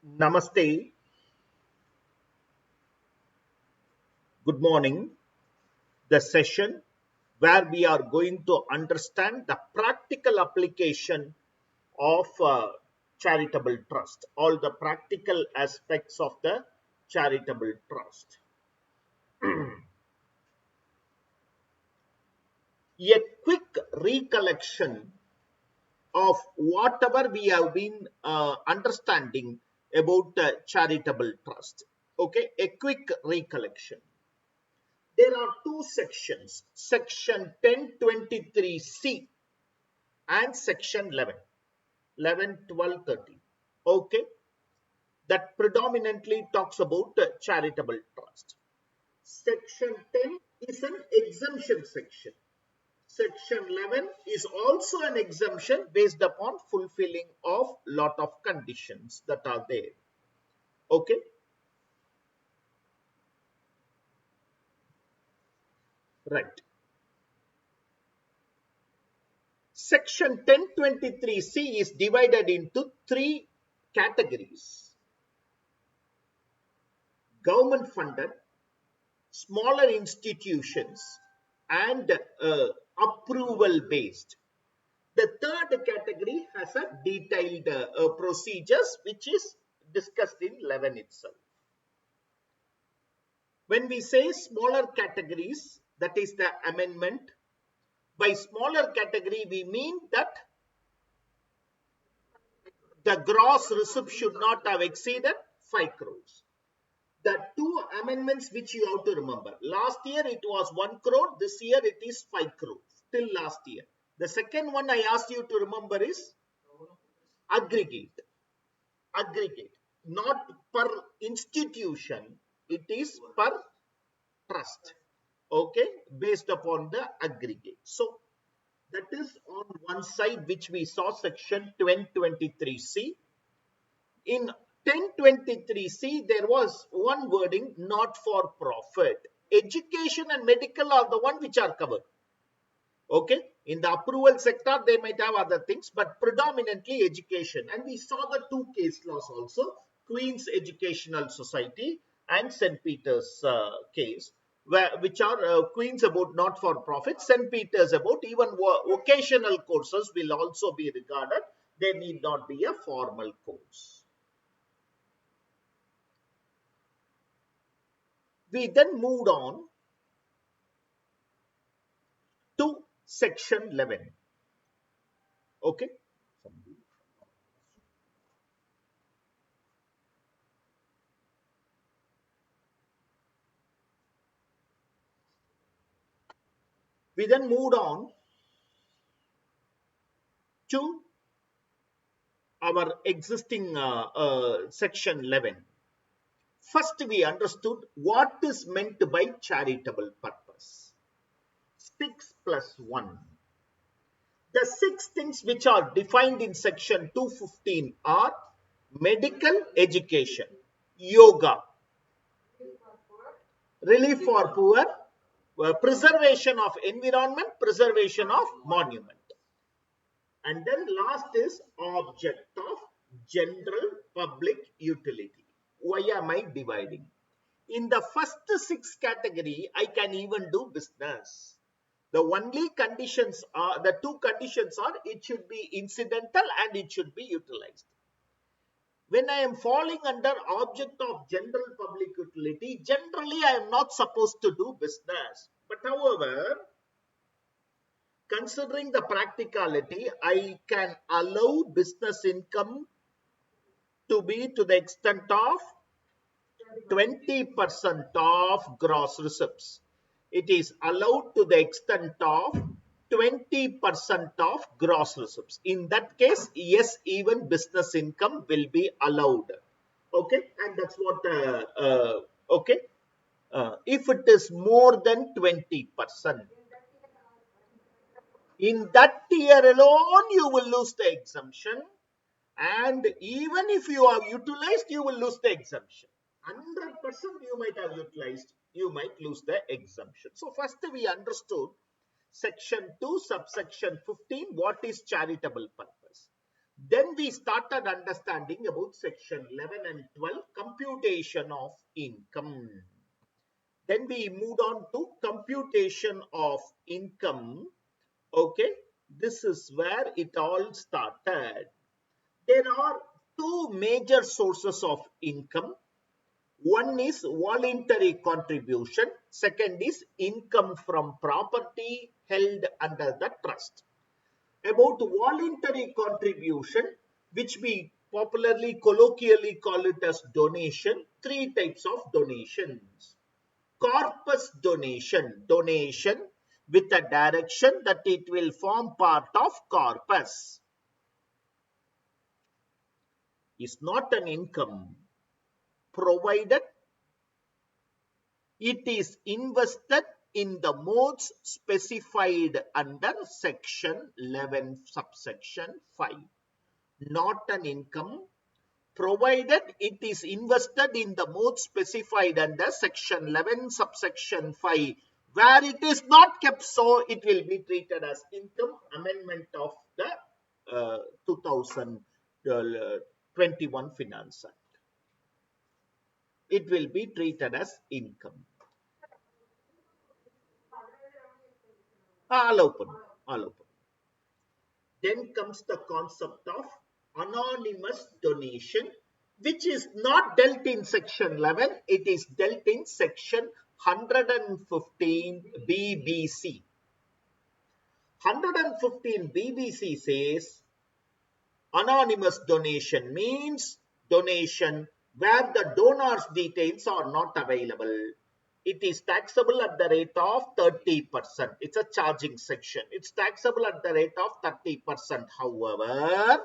Namaste, good morning. The session where we are going to understand the practical application of charitable trust, all the practical aspects of the charitable trust. A quick recollection of whatever we have been understanding about charitable trust. Okay, a quick recollection. There are two sections, section 1023C and section 11, 11, 12, 13. Okay, that predominantly talks about charitable trust. Section 10 is an exemption section. Section 11 is also an exemption based upon fulfilling of lot of conditions that are there. Okay, right. Section 1023C is divided into three categories: government funded, smaller institutions, and approval based. The third category has a detailed procedures which is discussed in 11 itself. When we say smaller categories, that is the amendment. By smaller category, we mean that the gross receipt should not have exceeded 5 crores. The two amendments which you have to remember. Last year it was 1 crore, this year it is 5 crores, till last year. The second one I asked you to remember is aggregate. Aggregate, not per institution, it is per trust. Okay, based upon the aggregate. So that is on one side which we saw section 1023C. In 1023C, there was one wording, not for profit. Education and medical are the one which are covered. Okay, in the approval sector, they might have other things, but predominantly education. And we saw the two case laws also, Queen's Educational Society and St. Peter's case, which are Queen's about not for profit, St. Peter's about even vocational courses will also be regarded. They need not be a formal course. We then moved on to section 11. Okay. We then moved on to our existing section 11. First, we understood what is meant by charitable purpose. 6 plus 1. The 6 things which are defined in section 215 are medical education, yoga, relief for poor, preservation of environment, preservation of monument. And then last is object of general public utility. Why am I dividing? In the first 6 category, I can even do business. The only conditions are, the two conditions are, it should be incidental and it should be utilized. When I am falling under object of general public utility, generally I am not supposed to do business. But however, considering the practicality, I can allow business income to be to the extent of 20% of gross receipts. It is allowed to the extent of 20% of gross receipts. In that case, yes, even business income will be allowed. Okay, and that's what, okay. If it is more than 20%, in that year alone, you will lose the exemption. And even if you have utilized, you will lose the exemption. 100% you might have utilized, you might lose the exemption. So first we understood section 2 subsection 15, what is charitable purpose. Then we started understanding about section 11 and 12, computation of income. Then we moved on to computation of income. Okay, this is where it all started. There are two major sources of income. One is voluntary contribution. Second is income from property held under the trust. About voluntary contribution, which we popularly colloquially call it as donation, three types of donations. Corpus donation, donation with a direction that it will form part of corpus, is not an income, provided it is invested in the modes specified under section 11 subsection 5. Not an income, provided it is invested in the mode specified under section 11 subsection 5. Where it is not kept so, it will be treated as income. Amendment of the 2021 Finance Act. It will be treated as income. All open. Then comes the concept of anonymous donation, which is not dealt in section 11, it is dealt in section 115 BBC. 115 BBC says anonymous donation means donation where the donor's details are not available. It is taxable at the rate of 30%. It's a charging section. It's taxable at the rate of 30%. However,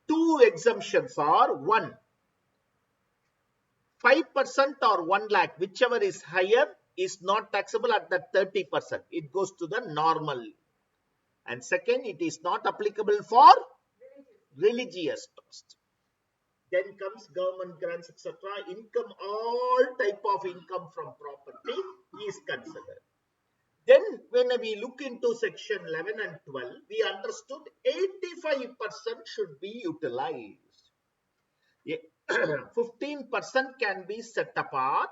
two exemptions are: one, 5% or 1 lakh, whichever is higher, is not taxable at the 30%. It goes to the normal. And second, it is not applicable for religious trust. Then comes government grants, etc. Income, all type of income from property is considered. Then when we look into section 11 and 12, we understood 85% should be utilized. 15% can be set apart.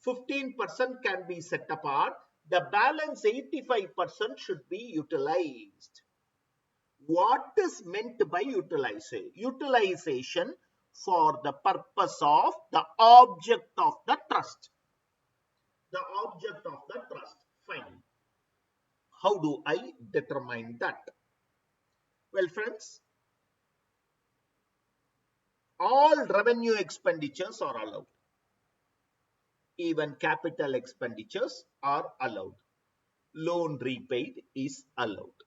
15% can be set apart. The balance 85% should be utilized. What is meant by utilization? Utilization for the purpose of the object of the trust. The object of the trust. Fine. How do I determine that? Well, friends, all revenue expenditures are allowed. Even capital expenditures are allowed. Loan repaid is allowed.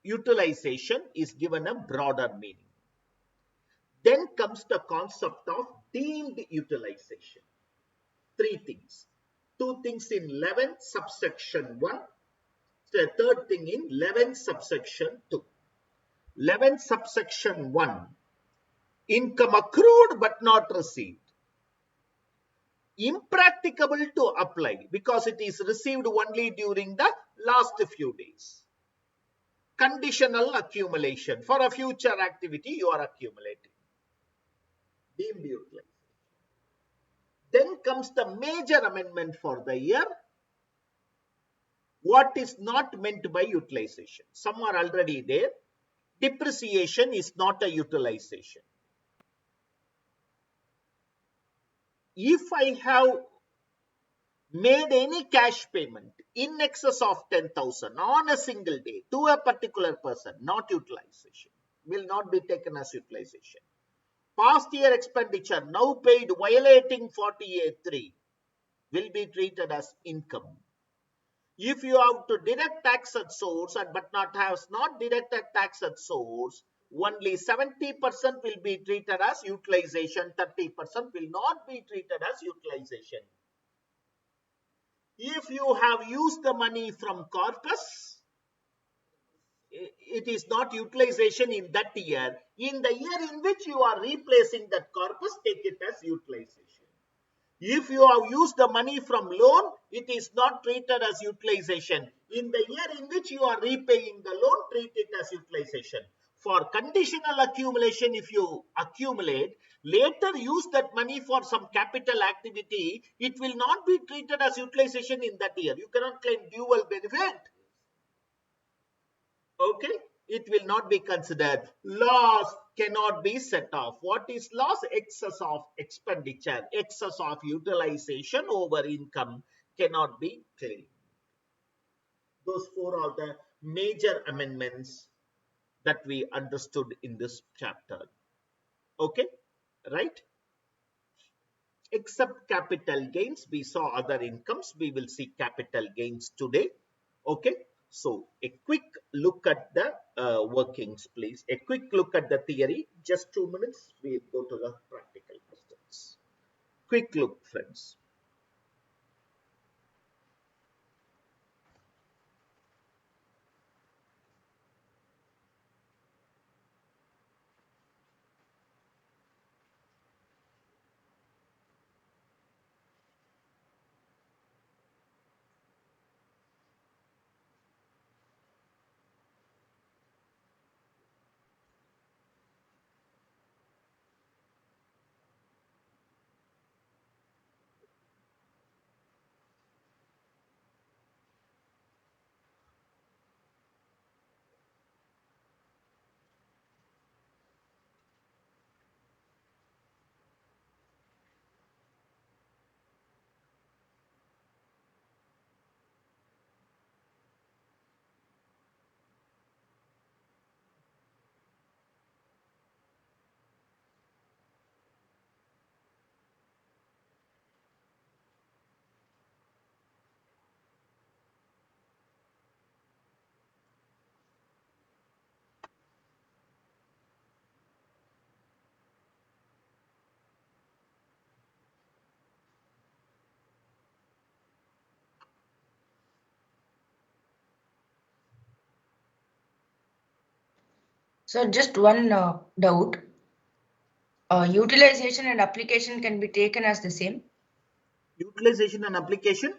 Utilization is given a broader meaning. Then comes the concept of deemed utilization. Three things. Two things in 11 subsection 1. The third thing in 11 subsection 2. 11 subsection 1. Income accrued but not received. Impracticable to apply because it is received only during the last few days. Conditional accumulation. For a future activity, you are accumulating. Deemed utilization. Then comes the major amendment for the year. What is not meant by utilization? Some are already there. Depreciation is not a utilization. If I have made any cash payment in excess of 10,000 on a single day to a particular person, not utilization, will not be taken as utilization. Past year expenditure now paid violating 48(3) will be treated as income. If you have to deduct tax at source but not deducted tax at source, only 70% will be treated as utilization, 30% will not be treated as utilization. If you have used the money from corpus, it is not utilization in that year. In the year in which you are replacing that corpus, take it as utilization. If you have used the money from loan, it is not treated as utilization. In the year in which you are repaying the loan, treat it as utilization. For conditional accumulation, if you accumulate, later use that money for some capital activity, it will not be treated as utilization in that year. You cannot claim dual benefit. Okay? It will not be considered. Loss cannot be set off. What is loss? Excess of expenditure, excess of utilization over income cannot be claimed. Those four are the major amendments that we understood in this chapter. Okay, right? Except capital gains, we saw other incomes. We will see capital gains today. Okay, so a quick look at the workings, please. A quick look at the theory. Just 2 minutes, we go to the practical questions. Quick look, friends. So just one doubt. Utilization and application can be taken as the same? Utilization and application?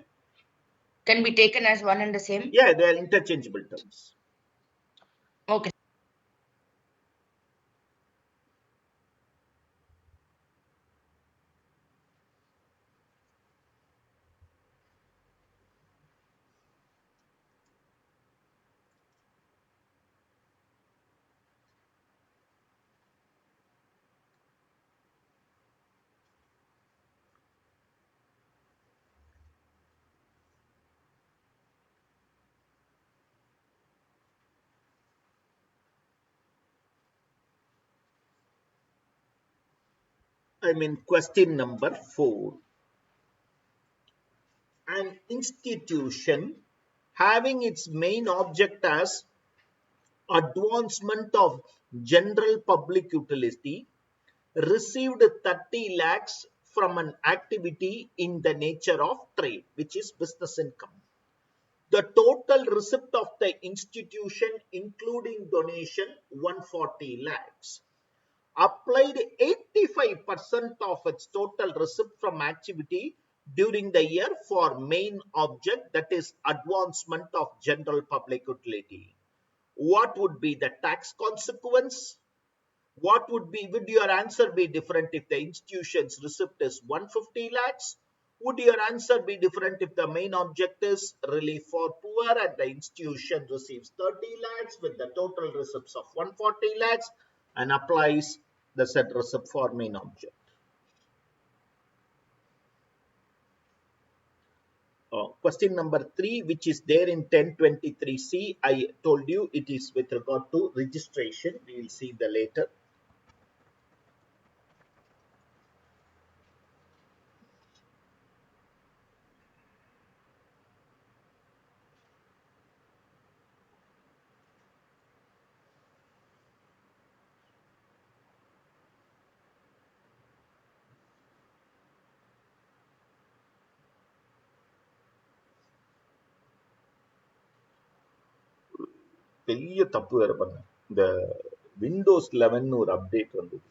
Can be taken as one and the same? Yeah, they are interchangeable terms. Okay. I mean, question number 4. An institution having its main object as advancement of general public utility received 30 lakhs from an activity in the nature of trade, which is business income. The total receipt of the institution, including donation, 140 lakhs. Applied 85% of its total receipt from activity during the year for main object, that is advancement of general public utility. What would be the tax consequence? Would your answer be different if the institution's receipt is 150 lakhs? Would your answer be different if the main object is relief for poor and the institution receives 30 lakhs with the total receipts of 140 lakhs and applies the said receipt for main object? Question number 3, which is there in 1023C, I told you it is with regard to registration. We will see the later. பெரிய தப்பு வேற பண்ணேன். இந்த Windows 11 ஒரு update வந்தது.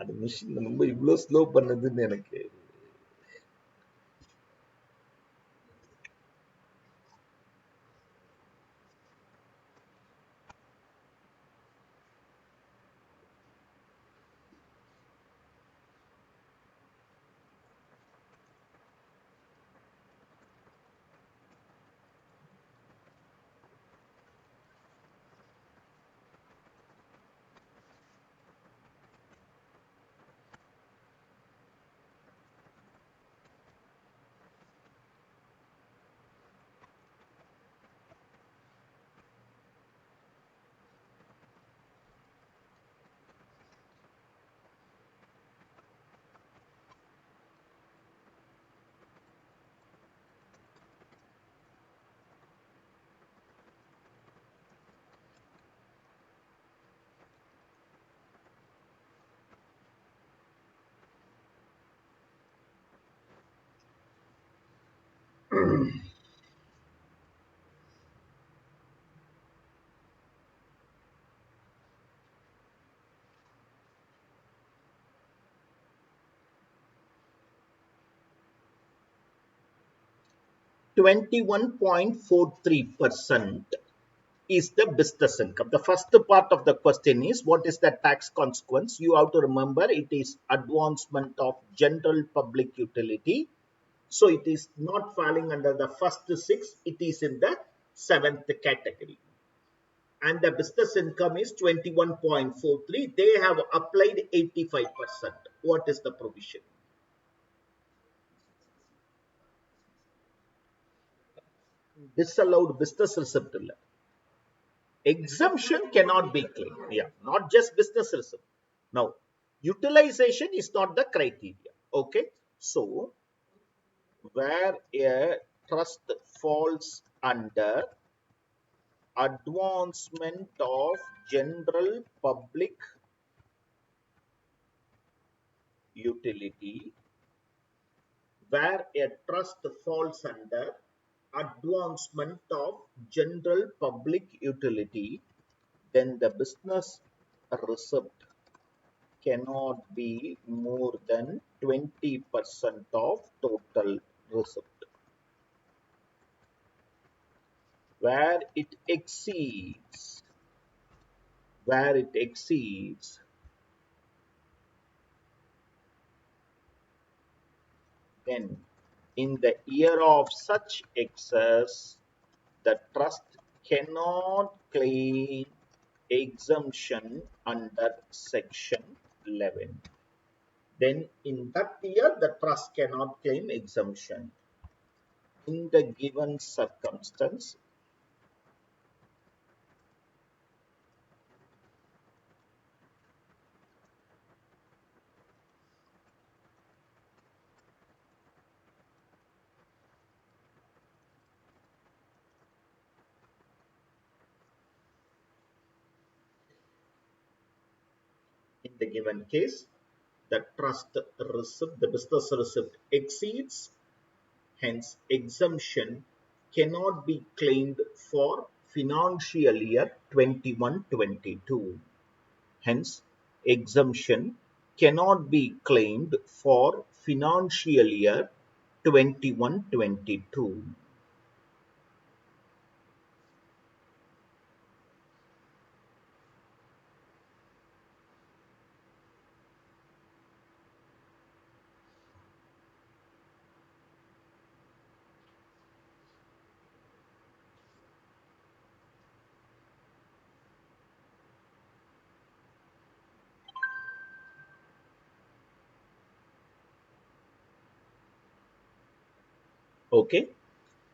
அது machine ரொம்ப இவ்வளோ ஸ்லோ பண்ணுதுன்னு எனக்கு 21.43% is the business income. The first part of the question is what is the tax consequence? You have to remember it is advancement of general public utility. So it is not falling under the first six, it is in the seventh category. And the business income is 21.43. They have applied 85%. What is the provision? Disallowed business receipt. Exemption cannot be claimed. Yeah, not just business receipt. Now, utilization is not the criteria. Okay, so where a trust falls under advancement of general public utility, where a trust falls under advancement of general public utility, then the business receipt cannot be more than 20% of total receipt. Where it exceeds, then in the year of such excess, the trust cannot claim exemption under section 11. Then in that year, the trust cannot claim exemption. In the given circumstance, in the given case, the trust receipt, the business receipt exceeds, hence exemption cannot be claimed for financial year 21-22. Hence, exemption cannot be claimed for financial year 21-22. Okay,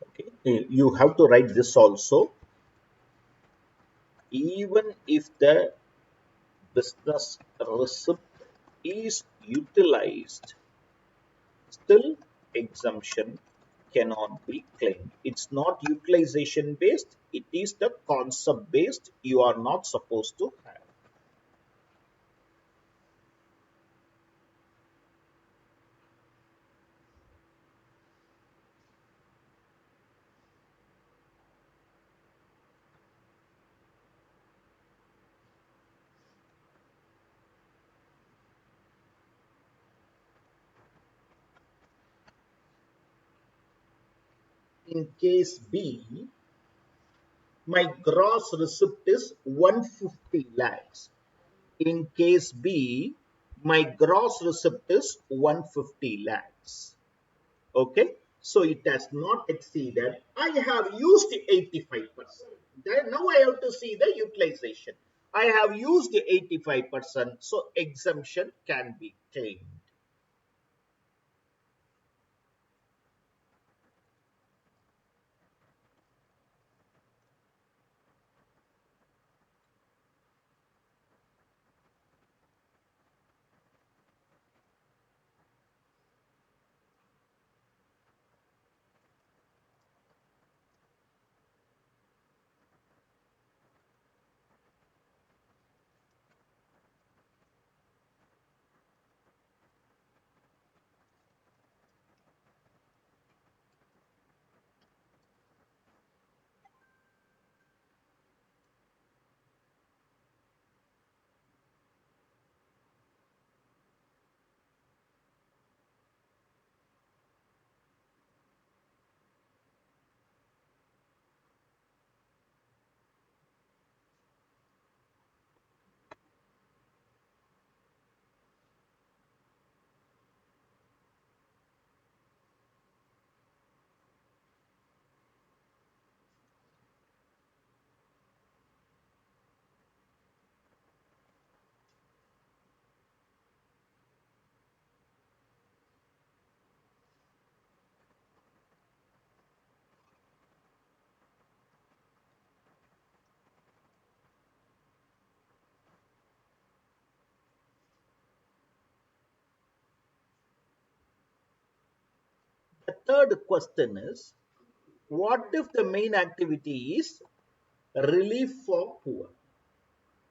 okay. You have to write this also. Even if the business receipt is utilized, still exemption cannot be claimed. It's not utilization based, it is the concept based. You are not supposed to have. In case B, my gross receipt is 150 lakhs. In case B, my gross receipt is 150 lakhs. Okay, so it has not exceeded. I have used 85%. Then now I have to see the utilization. I have used 85%, so exemption can be claimed. The third question is, what if the main activity is relief for poor?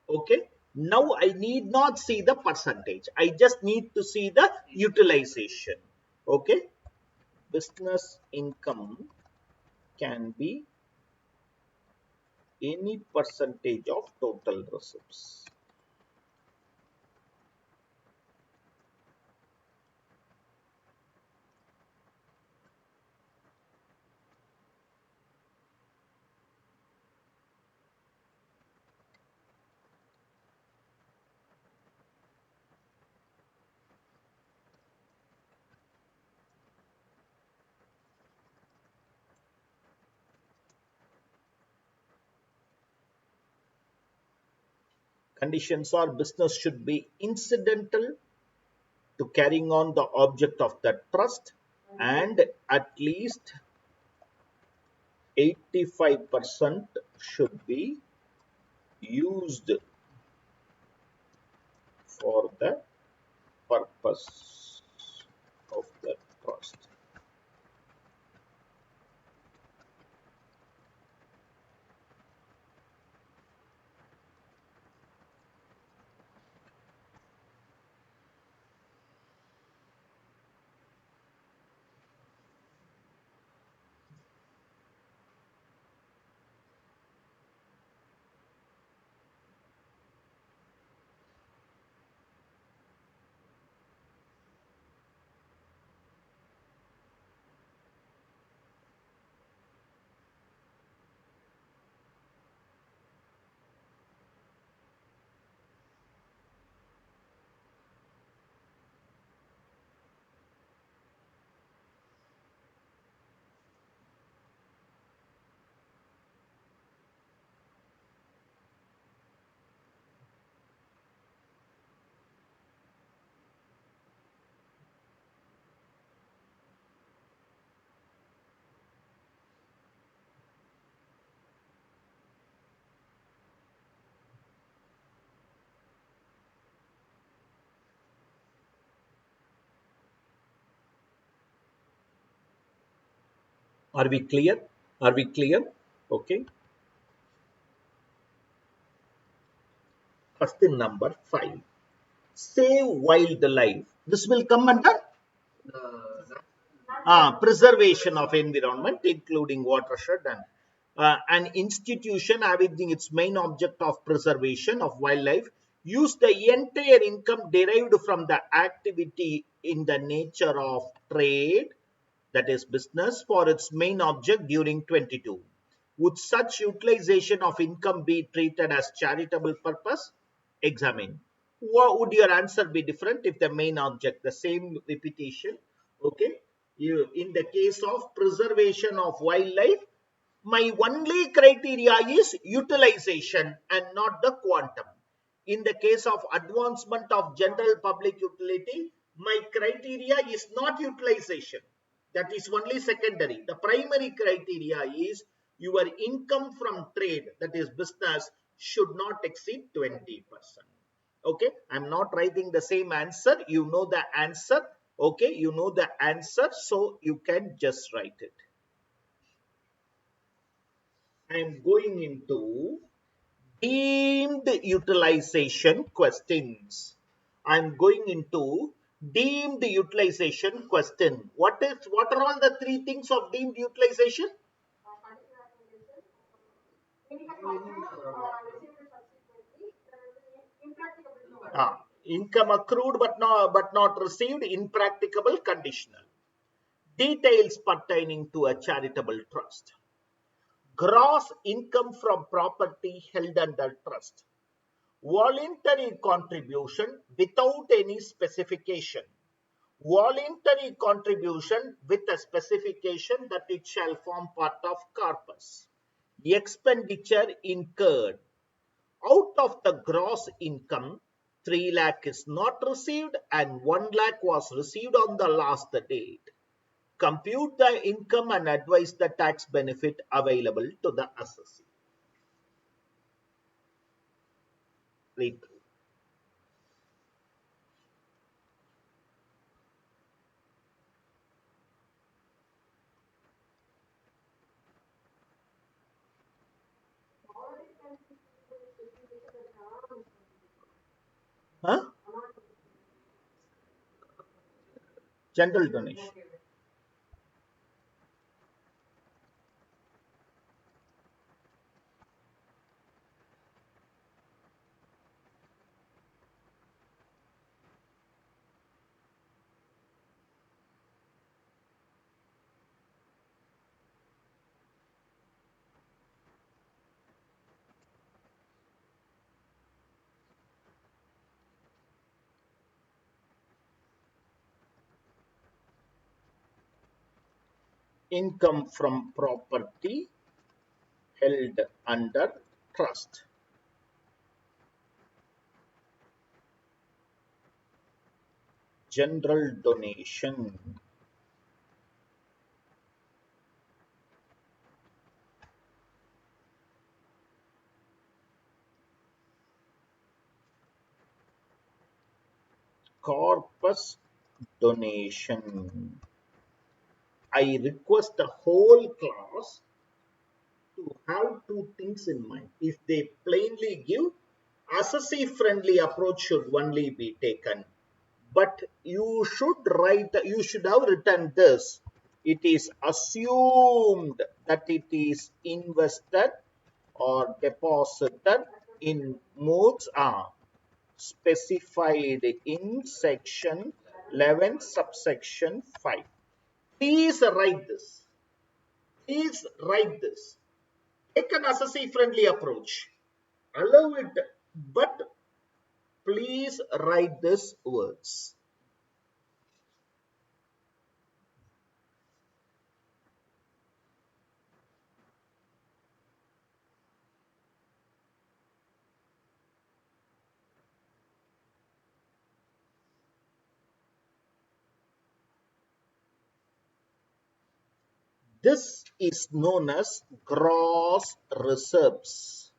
Okay. Now I need not see the percentage. I just need to see the utilization. Okay. Business income can be any percentage of total receipts. Conditions are business should be incidental to carrying on the object of the trust, and at least 85% should be used for the purpose of the trust. Are we clear? Are we clear? Okay. Question number 5. Save wildlife. This will come under preservation of environment, including watershed, and an institution having its main object of preservation of wildlife use the entire income derived from the activity in the nature of trade, that is business, for its main object during 22. Would such utilization of income be treated as charitable purpose? Examine. What would your answer be different if the main object, the same repetition? Okay. In the case of preservation of wildlife, my only criteria is utilization and not the quantum. In the case of advancement of general public utility, my criteria is not utilization. That is only secondary. The primary criteria is your income from trade, that is business, should not exceed 20%. Okay, I'm not writing the same answer. You know the answer. Okay, you know the answer, so you can just write it. I'm going into deemed utilization questions. I'm going into deemed utilization question. What are all the three things of deemed utilization? Income accrued but not received, impracticable, conditional. Details pertaining to a charitable trust. Gross income from property held under trust. Voluntary contribution without any specification. Voluntary contribution with a specification that it shall form part of corpus. Expenditure incurred. Out of the gross income, 3 lakh is not received and 1 lakh was received on the last date. Compute the income and advise the tax benefit available to the assessee. Read. Huh? General donation. Income from property held under trust. General donation. Corpus donation. I request the whole class to have two things in mind. If they plainly give, assessee friendly approach should only be taken. But you should have written this. It is assumed that it is invested or deposited in modes are specified in section 11 subsection 5. Please write this. Please write this. Take an assessee friendly approach. Allow it, but please write these words. This is known as gross reserves.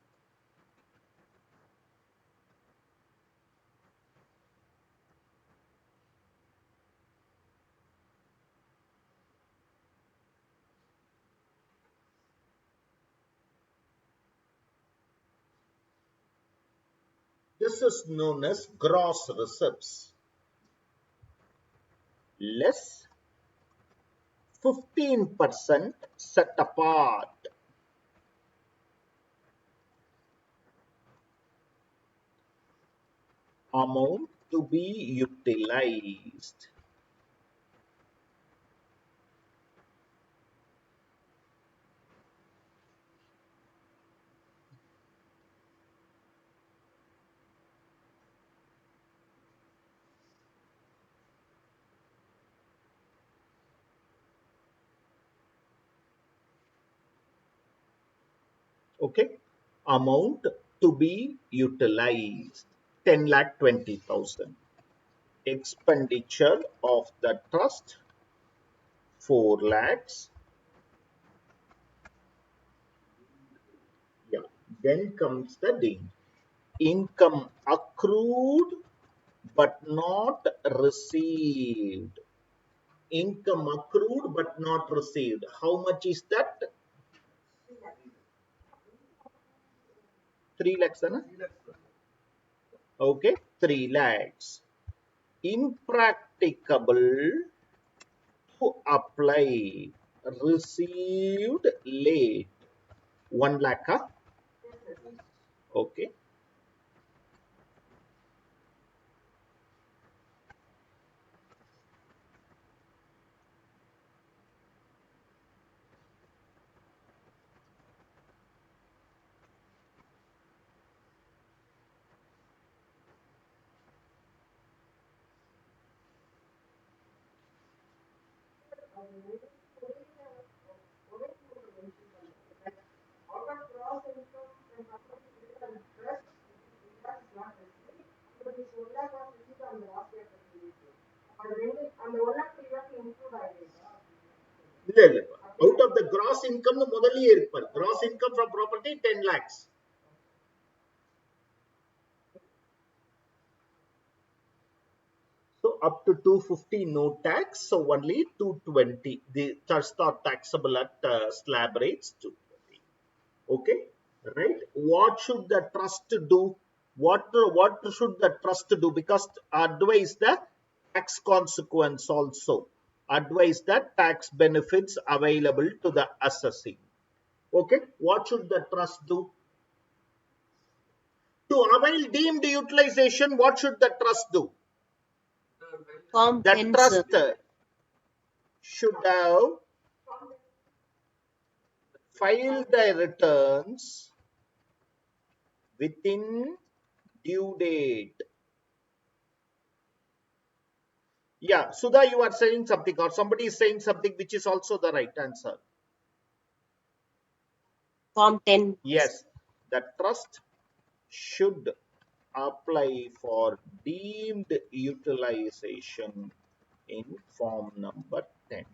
This is known as gross reserves. Less 15% set apart. Amount to be utilized. Okay. Amount to be utilized 10 lakh 20,000. Expenditure of the trust 4 lakhs. Yeah. Then comes the ding. Income accrued but not received. Income accrued but not received. How much is that? 3 lakhs, na? Okay, 3 lakhs. Impracticable to apply. Received late. 1 lakh, huh? Okay. இல்ல இல்ல out of the gross income முதல்லயே இருப்பார். Gross income from property 10 lakhs. So up to 250 no tax, so only 220. The trust are taxable at slab rates 220. Okay, right? What should the trust do? What should the trust do? Because advise the tax consequence also. Advise the tax benefits available to the assessee. Okay, what should the trust do? To avail deemed utilization, what should the trust do? Form The 10, sir. trust should have filed their returns within due date. Yeah, Sudha, you are saying something, or somebody is saying something which is also the right answer. Form 10. Yes, the trust should apply for deemed utilization in form number 10.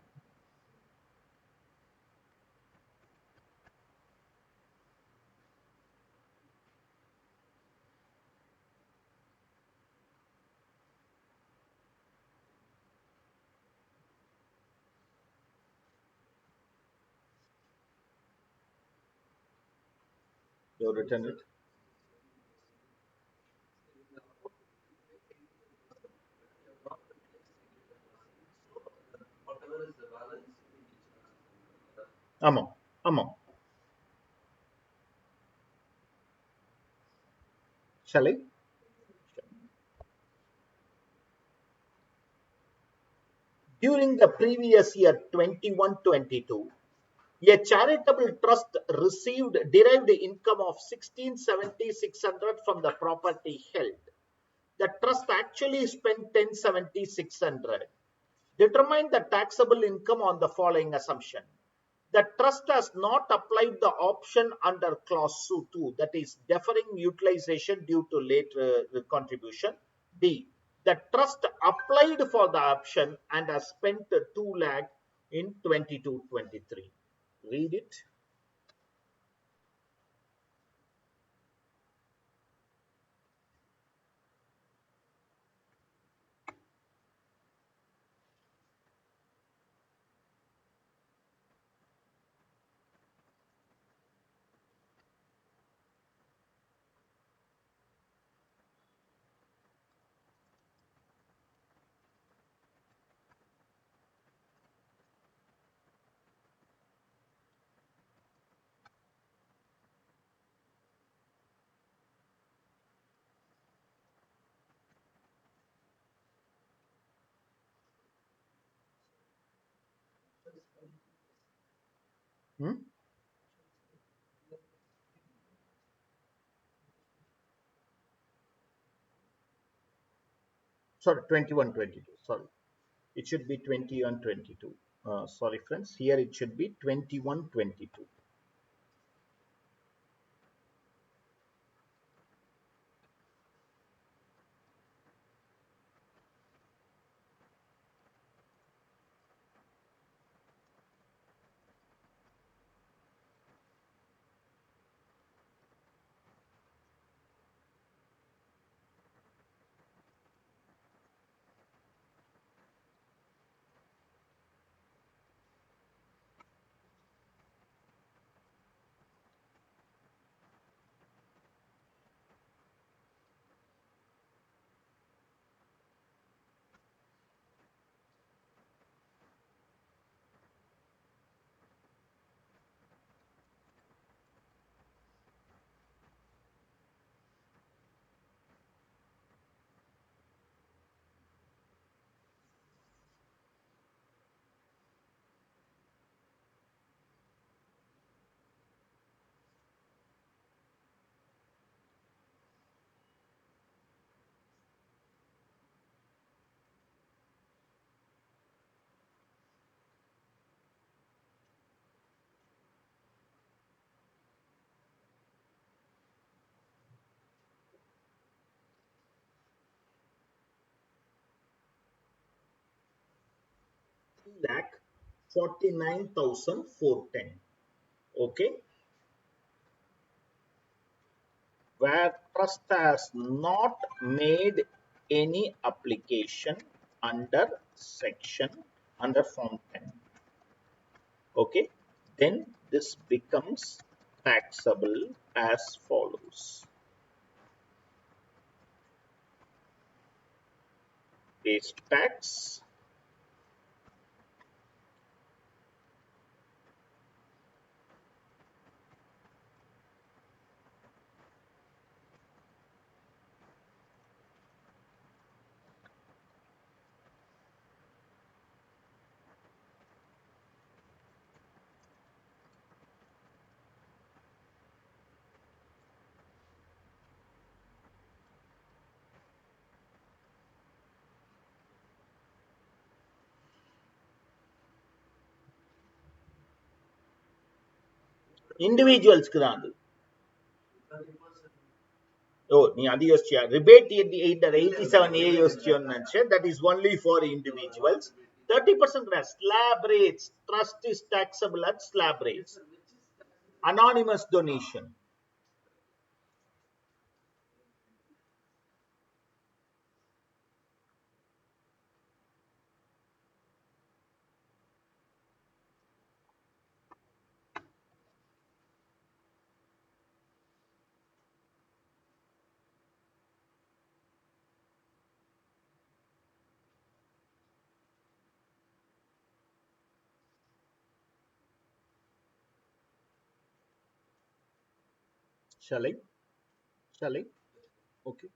You have written it? Among. Among. Shall I? During the previous year 21-22, a charitable trust received derived income of 1670,600 from the property held. The trust actually spent 1070,600. Determine the taxable income on the following assumption. The trust has not applied the option under clause 2, that is deferring utilization due to late contribution. B. The trust applied for the option and has spent 2 lakh in 22-23. Read it. Hmm? Sorry, 21-22. Sorry. It should be 21-22. Sorry, friends. Here it should be 21-22. Lakh 49,410. Okay, where trust has not made any application under section under form 10. Okay, then this becomes taxable as follows. pays tax. Individuals க்கு தான் அது. Oh, நீ அது யோசிச்சியா? rebate under 87A யோசிச்சியோன்னு நினைச்சேன். That is only for individuals. 30% slab rates. Trust is taxable at slab rates. Anonymous donation. Shall I? Shall I? Okay.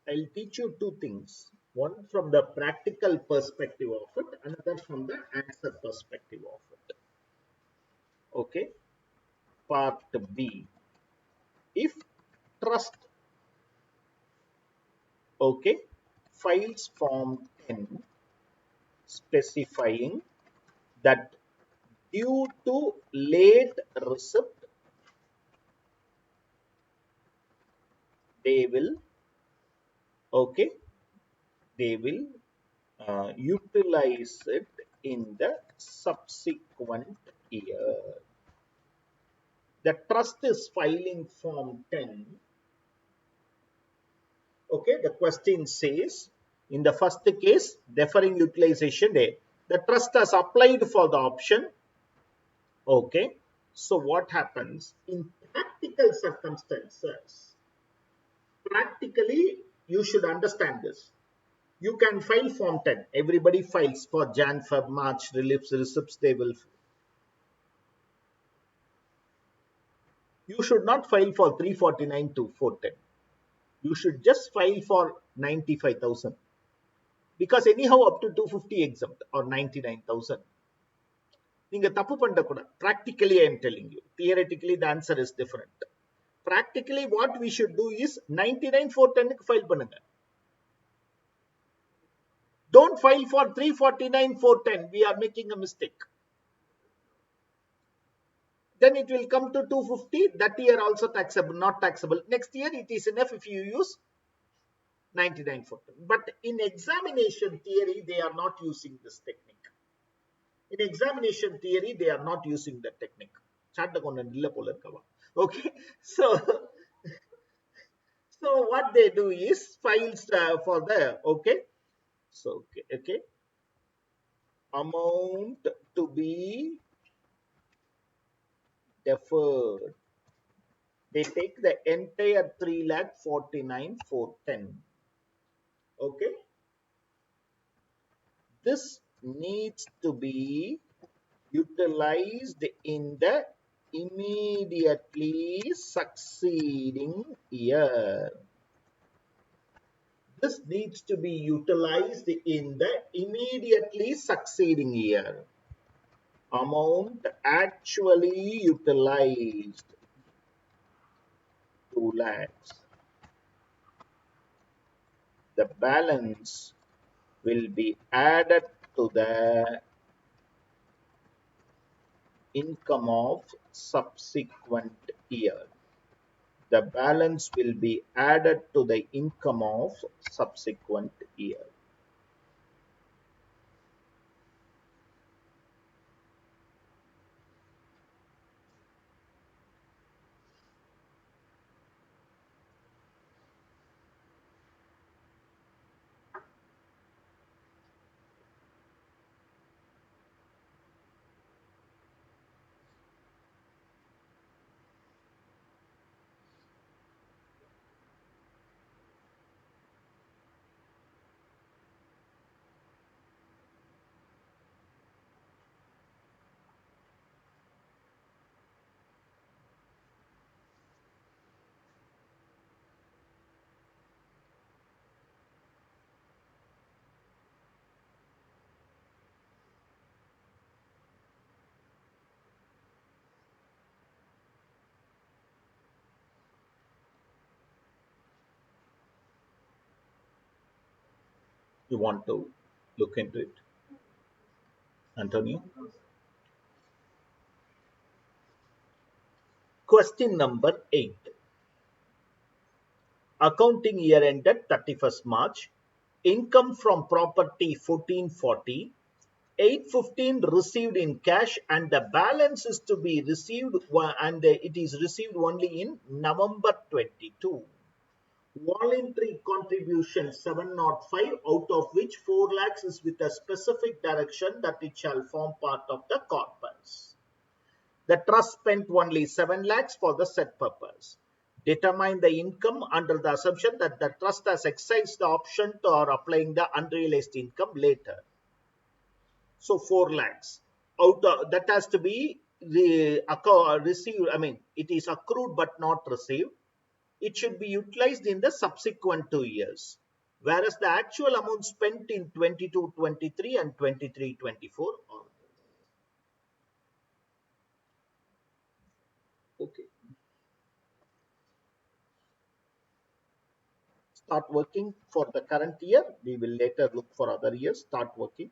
I'll teach you two things. One from the practical perspective of it, another from the answer perspective of it. Okay. Part B. If trust, okay, files form 10 specifying that due to late receipt, they will, okay, they will utilize it in the subsequent year. The trust is filing form 10. Okay, the question says, in the first case, deferring utilization day, the trust has applied for the option. Okay, so what happens in practical circumstances? Practically, you should understand this. You can file form 10. Everybody files for Jan, Feb, March, reliefs, receipts, they will. You should not file for 349 to 410. You should just file for 95,000. Because anyhow up to 250 exempt or 99,000. நீங்க தப்பு பண்ண கூட. Practically I am telling you. Theoretically the answer is different. Practically what we should do is 99 410 க்கு file பண்ணுங்க. Don't file for 349 410. We are making a mistake. Then it will come to 250. That year also taxable, not taxable. Next year it is enough if you use 99 410. But in examination theory, they are not using this technique. In examination theory, they are not using the technique. Okay, so what they do is files for the, okay, so okay, amount to be deferred. They take the entire 3,49,410. Okay, this needs to be utilized in the immediately succeeding year. This needs to be utilized in the immediately succeeding year. Amount actually utilized 2 lakhs. The balance will be added to the income of subsequent year. The balance will be added to the income of subsequent year. You want to look into it, Antonio? Question number 8. Accounting year ended 31st March. Income from property 1440. 815 received in cash and the balance is to be received and it is received only in November 22. Voluntary contribution 705, out of which 4 lakhs is with a specific direction that it shall form part of the corpus. The trust spent only 7 lakhs for the said purpose. Determine the income under the assumption that the trust has exercised the option to or applying the unrealized income later. So 4 lakhs. Out of, that has to be received, it is accrued but not received. It should be utilized in the subsequent 2 years. Whereas the actual amount spent in 22-23 and 23-24 are okay. Start working for the current year. We will later look for other years. Start working.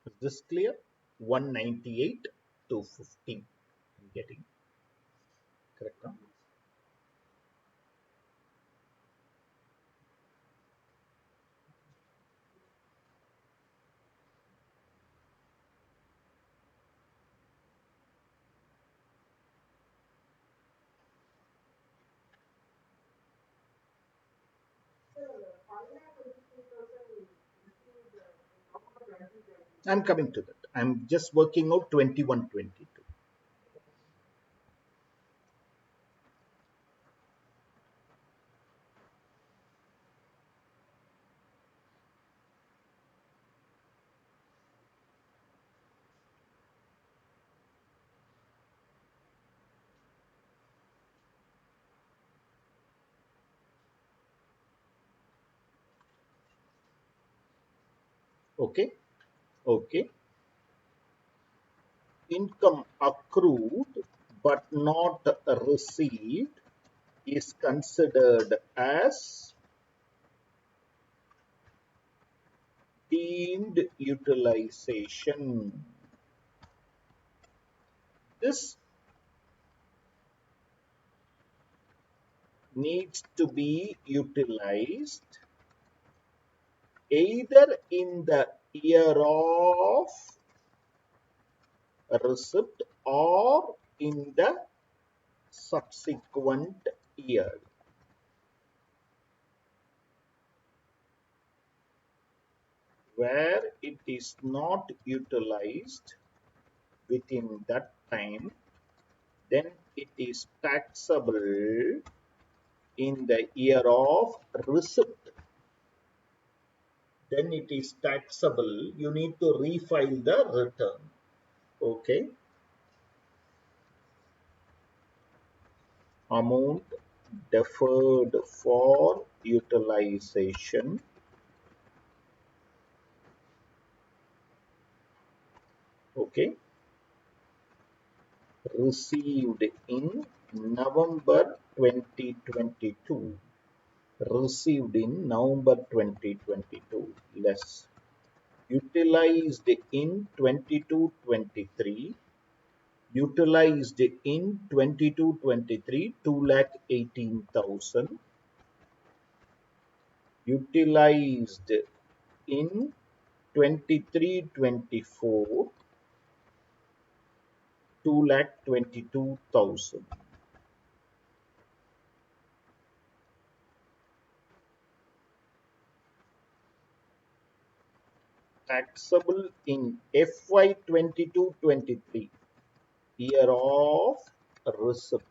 Is this clear? 198 to 15. I'm getting correct now. I'm coming to that. I'm just working out 21, 22. Okay. Okay. Income accrued but not received is considered as deemed utilization. This needs to be utilized either in the year of receipt or in the subsequent year. Where it is not utilized within that time, then it is taxable in the year of receipt. Then it is taxable. You need to refile the return. Okay. Amount deferred for utilization. Okay. Received in November 2022. Received in November 2022. Less. Utilized in 22-23. Utilized in 22-23, 2,18,000. Utilized in 23-24, 2,22,000. Taxable in FY 22-23, year of receipt.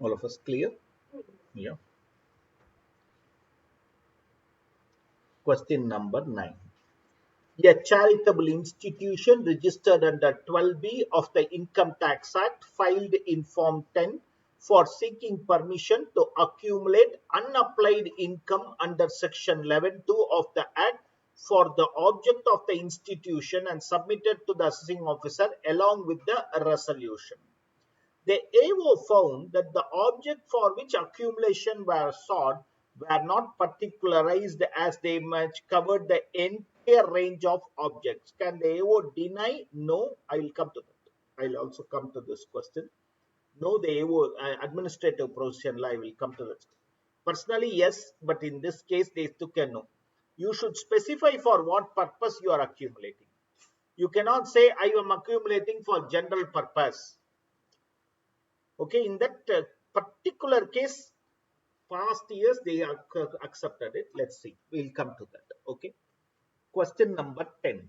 All of us clear? Yeah. Question number 9. A charitable institution registered under 12B of the Income Tax Act filed in Form 10 for seeking permission to accumulate unapplied income under Section 11(2) of the Act for the object of the institution and submitted to the assessing officer along with the resolution. The AO found that the object for which accumulation were sought were not particularized as they much covered the entire range of objects. Can the AO deny? No, I will come to that. I will also come to this question. No, the AO, administrative provision law, I will come to that. Personally, yes, but in this case, they took a no. You should specify for what purpose you are accumulating. You cannot say, I am accumulating for general purpose. Okay, in that particular case, past years they accepted it. Let's see, we'll come to that. Okay, question number 10.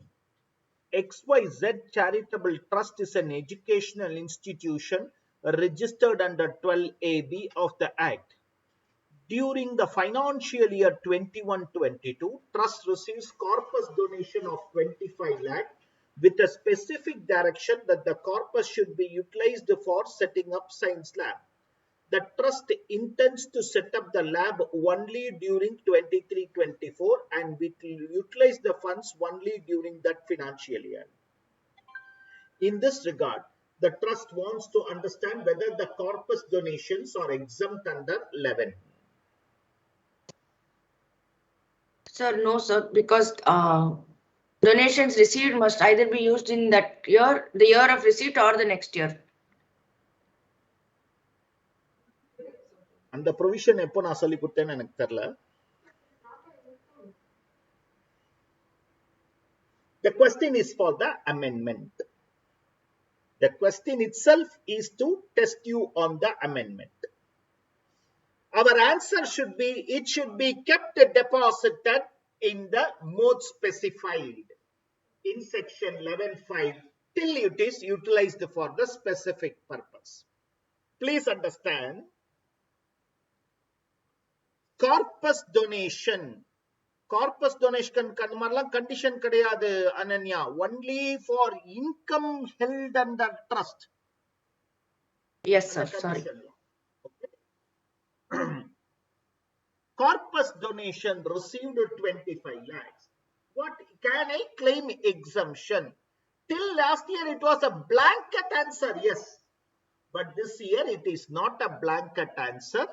Xyz Charitable Trust is an educational institution registered under 12AB of the Act. During the financial year 21-22, Trust receives corpus donation of 25 lakh with a specific direction that the corpus should be utilized for setting up science lab. The trust intends to set up the lab only during 23-24 and will utilize the funds only during that financial year. In this regard, the trust wants to understand whether the corpus donations are exempt under 11. Sir, no, sir, because donations received must either be used in that year, the year of receipt, or the next year. அந்த provision எப்போ நான் சொல்லி கொடுத்தேன்னு எனக்கு தெரியல. The question is for the amendment. The question itself is to test you on the amendment. Our answer should be, it should be kept deposited in the mode specified in section 11.5 till it is utilized for the specific purpose. Please understand, corpus donation condition கிடையாது Ananya, only for income held under trust. Yes, sir, sorry. Corpus donation received 25 lakhs. What can I claim exemption? Till last year it was a blanket answer, yes. But this year it is not a blanket answer.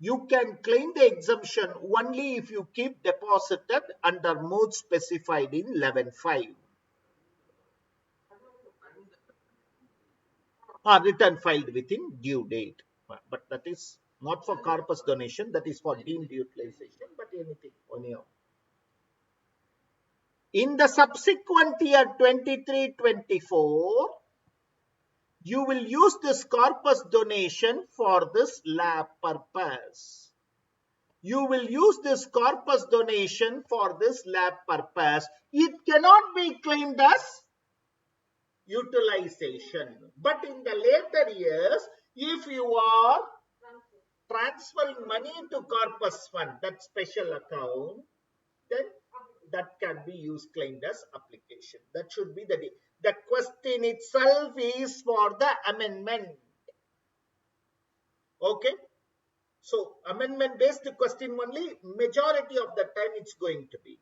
You can claim the exemption only if you keep deposited under mode specified in 11.5. Return filed within due date. But that is not for corpus donation, that is for deemed utilization, but anything. Anyhow. In the subsequent year 23-24, you will use this corpus donation for this lab purpose. You will use this corpus donation for this lab purpose. It cannot be claimed as utilization. But in the later years, if you are transferring money to corpus fund, that special account, then that can be used claimed as application. That should be the question itself is for the amendment. Okay. So amendment based question only, majority of the time it's going to be.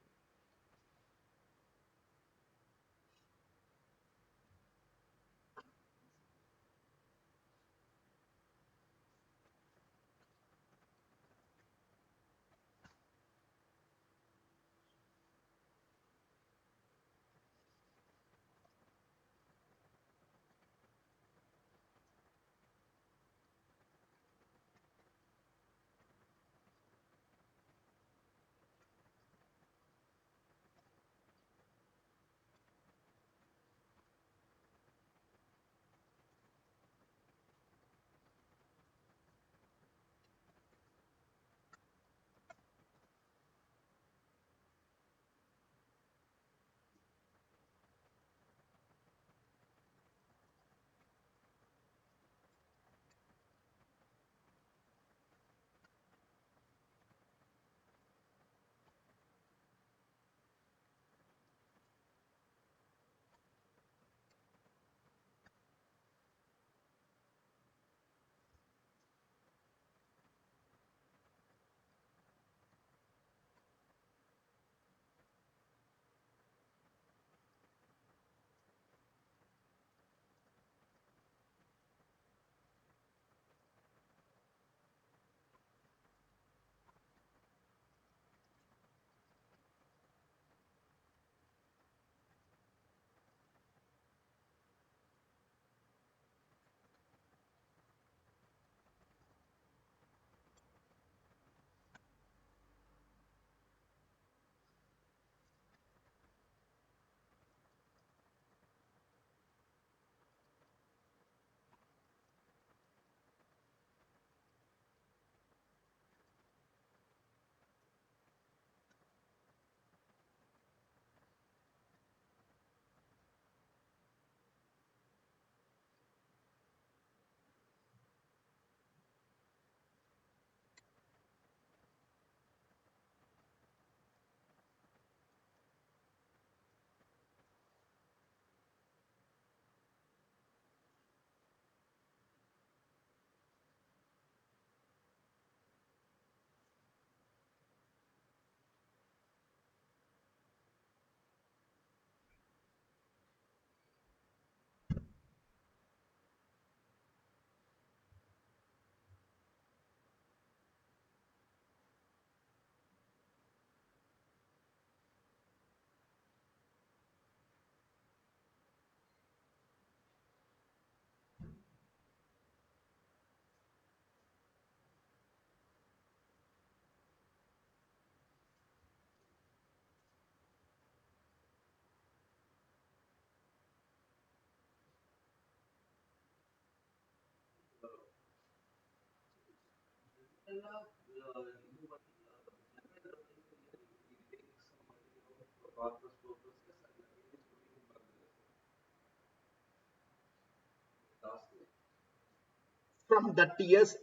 From that year's,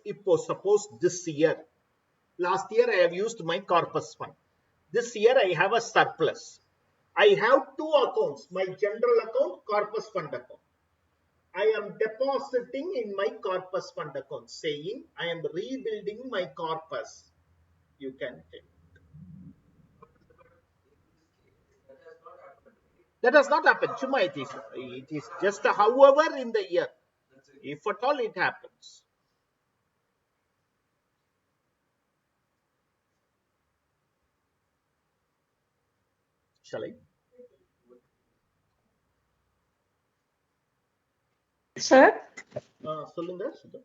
suppose this year, last year I have used my corpus fund. This year I have a surplus. I have two accounts, my general account, corpus fund account. I am depositing in my corpus fund account, saying I am rebuilding my corpus. You can take. That has not happened. Chuma, it is just however in the year. If at all it happens. Shall I? Sir, Solunga, Sudha.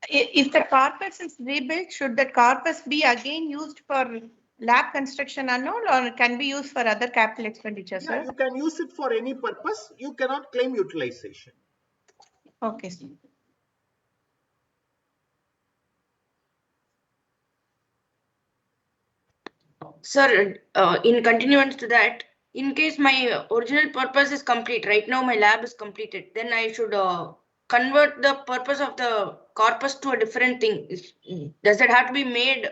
if the corpus is rebuilt, should that corpus be again used for lab construction and all, or it can be used for other capital expenditures, Yeah, sir? you can use it for any purpose. You cannot claim utilization. Okay, sir. Sir, in continuance to that, in case my original purpose is complete, right now my lab is completed, then I should convert the purpose of the corpus to a different thing. Does that have to be made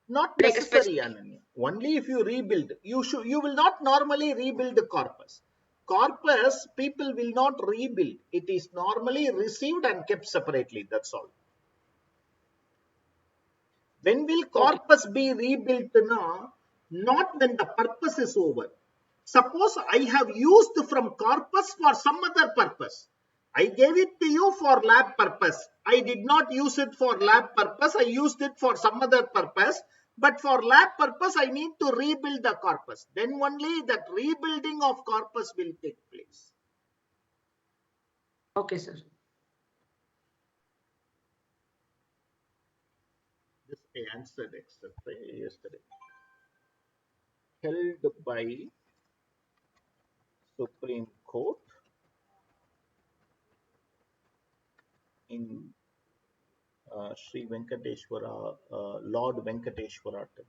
Not like a necessary, specific? Ananya. Only if you rebuild. You will not normally rebuild the corpus. Corpus, people will not rebuild. It is normally received and kept separately. That's all. When will corpus be rebuilt now? Not when the purpose is over. Suppose I have used from corpus for some other purpose. I gave it to you for lab purpose. I did not use it for lab purpose. I used it for some other purpose. But for lab purpose, I need to rebuild the corpus. Then only that rebuilding of corpus will take place. Okay, sir. This I answered yesterday. Held by Supreme Court in Sri Venkateshwara, Lord Venkateshwara temple.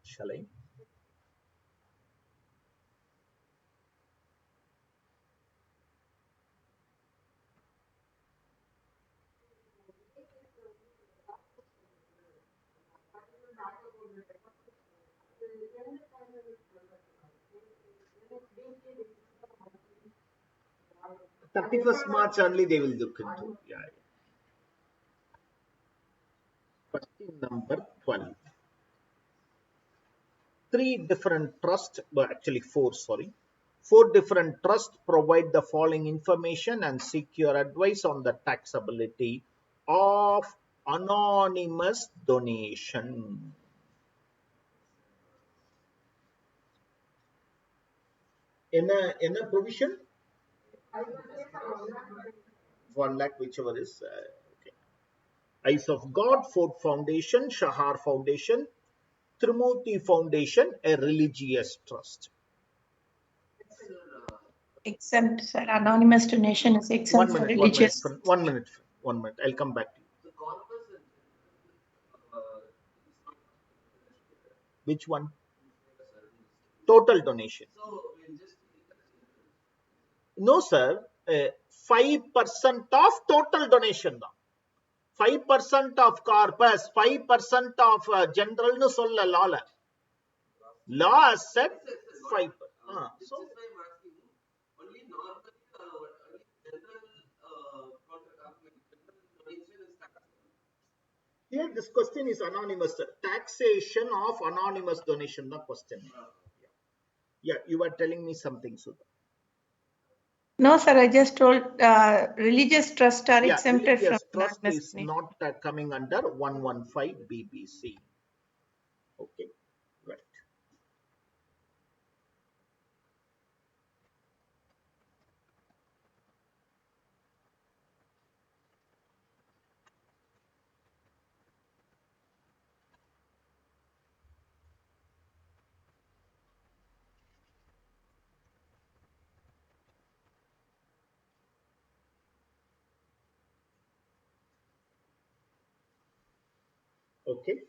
Shall I? 31st March only they will look into. Yeah. Question number 12. 3 different trusts, well, actually 4, sorry. 4 different trusts provide the following information and seek your advice on the taxability of anonymous donation. In a provision? 1 lakh, whichever is. Okay. Eyes of God, Ford Foundation, Shahar Foundation, Trimurti Foundation, a religious trust. Exempt, sir. Anonymous donation is exempt for religious. 1 minute. I'll come back to you. Which one? Total donation. No, sir. 5% of total donation. 5% of corpus, 5% of general nu solla law. Law has said 5%. So here this question is anonymous. Taxation of anonymous donation. The question. Yeah, you were telling me something, Sudha. No, sir. I just told religious trusts are exempted from religious trust anonymous is donation. not coming under 115 BBC. Okay, right. Okay.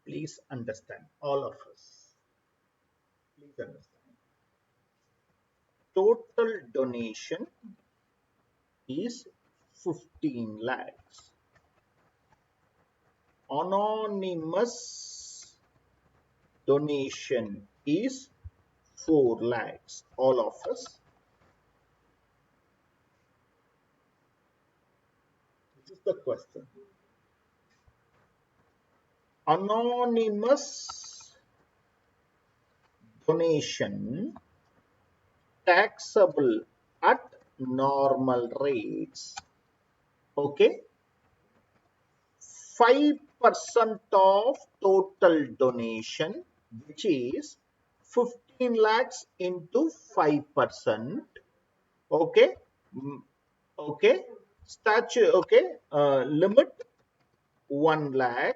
Please understand, all of us. Please understand. Total donation is 15 lakhs. Anonymous donation is 4 lakhs. All of us. This is the question. Anonymous donation taxable at normal rates. Okay. 5% of total donation, which is 15 lakhs into 5%. Okay. Okay. Statute. Okay. Limit 1 lakh,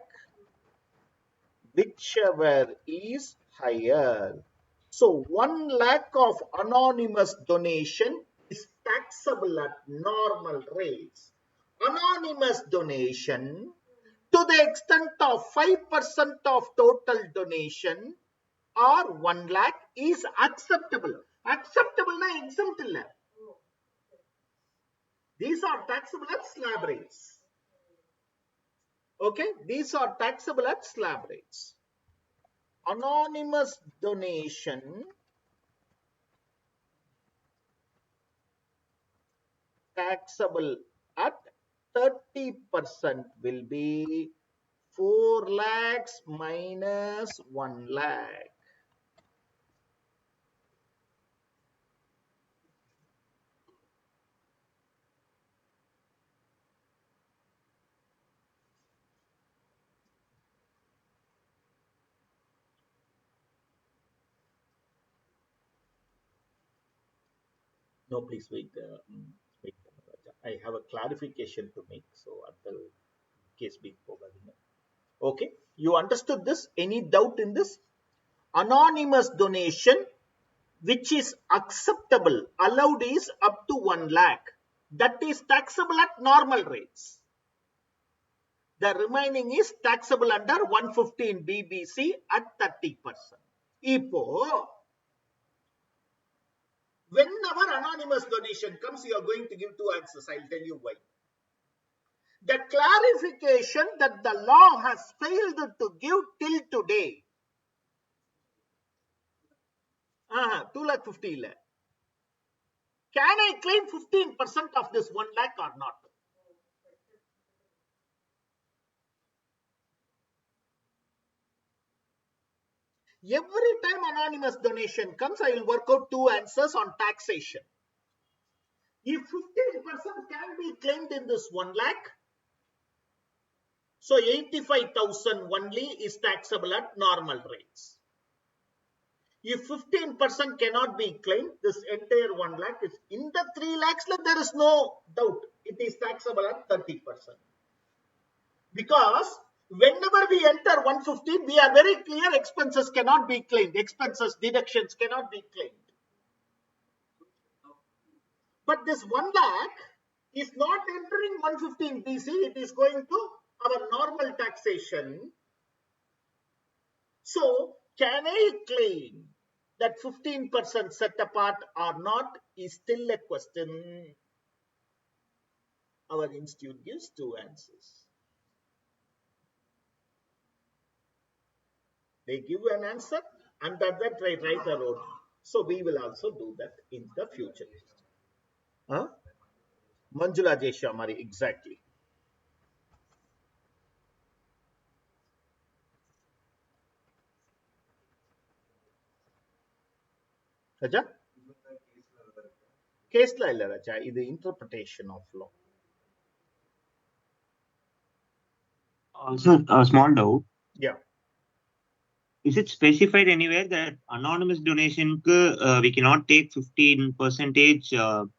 whichever is higher. So 1 lakh of anonymous donation is taxable at normal rates. Anonymous donation to the extent of 5% of total donation or 1 lakh is acceptable. Acceptable na exempt illa. These are taxable at slab rates. Okay, these are taxable at slab rates. Anonymous donation taxable at 30% will be 4 lakhs minus 1 lakh. No, please wait. Wait. I have a clarification to make. So, at the case being okay, you understood this? Any doubt in this? Anonymous donation, which is acceptable, allowed is up to 1 lakh. That is taxable at normal rates. The remaining is taxable under 115 BBC at 30%. Ipo, whenever anonymous donation comes, you are going to give two answers. I'll tell you why. The clarification that the law has failed to give till today. 2,50,000 lakh. Can I claim 15% of this 1 lakh or not? Every time anonymous donation comes, I will work out two answers on taxation. If 15% can be claimed in this 1 lakh, so 85,000 only is taxable at normal rates. If 15% cannot be claimed, this entire 1 lakh is in the 3 lakhs, there is no doubt. It is taxable at 30%. Because whenever we enter 115, we are very clear expenses cannot be claimed. Expenses, deductions cannot be claimed. But this 1 lakh is not entering 115 BC. It is going to our normal taxation. So, can I claim that 15% set apart or not is still a question. Our institute gives two answers. They give an answer and that I write a road. So we will also do that in the future. Huh? Manjula Jeshamari, exactly. Raja? Case law illa Raja, is the interpretation of law. Also, a small doubt. Yeah. Is it specified anywhere that anonymous donation we cannot take 15%?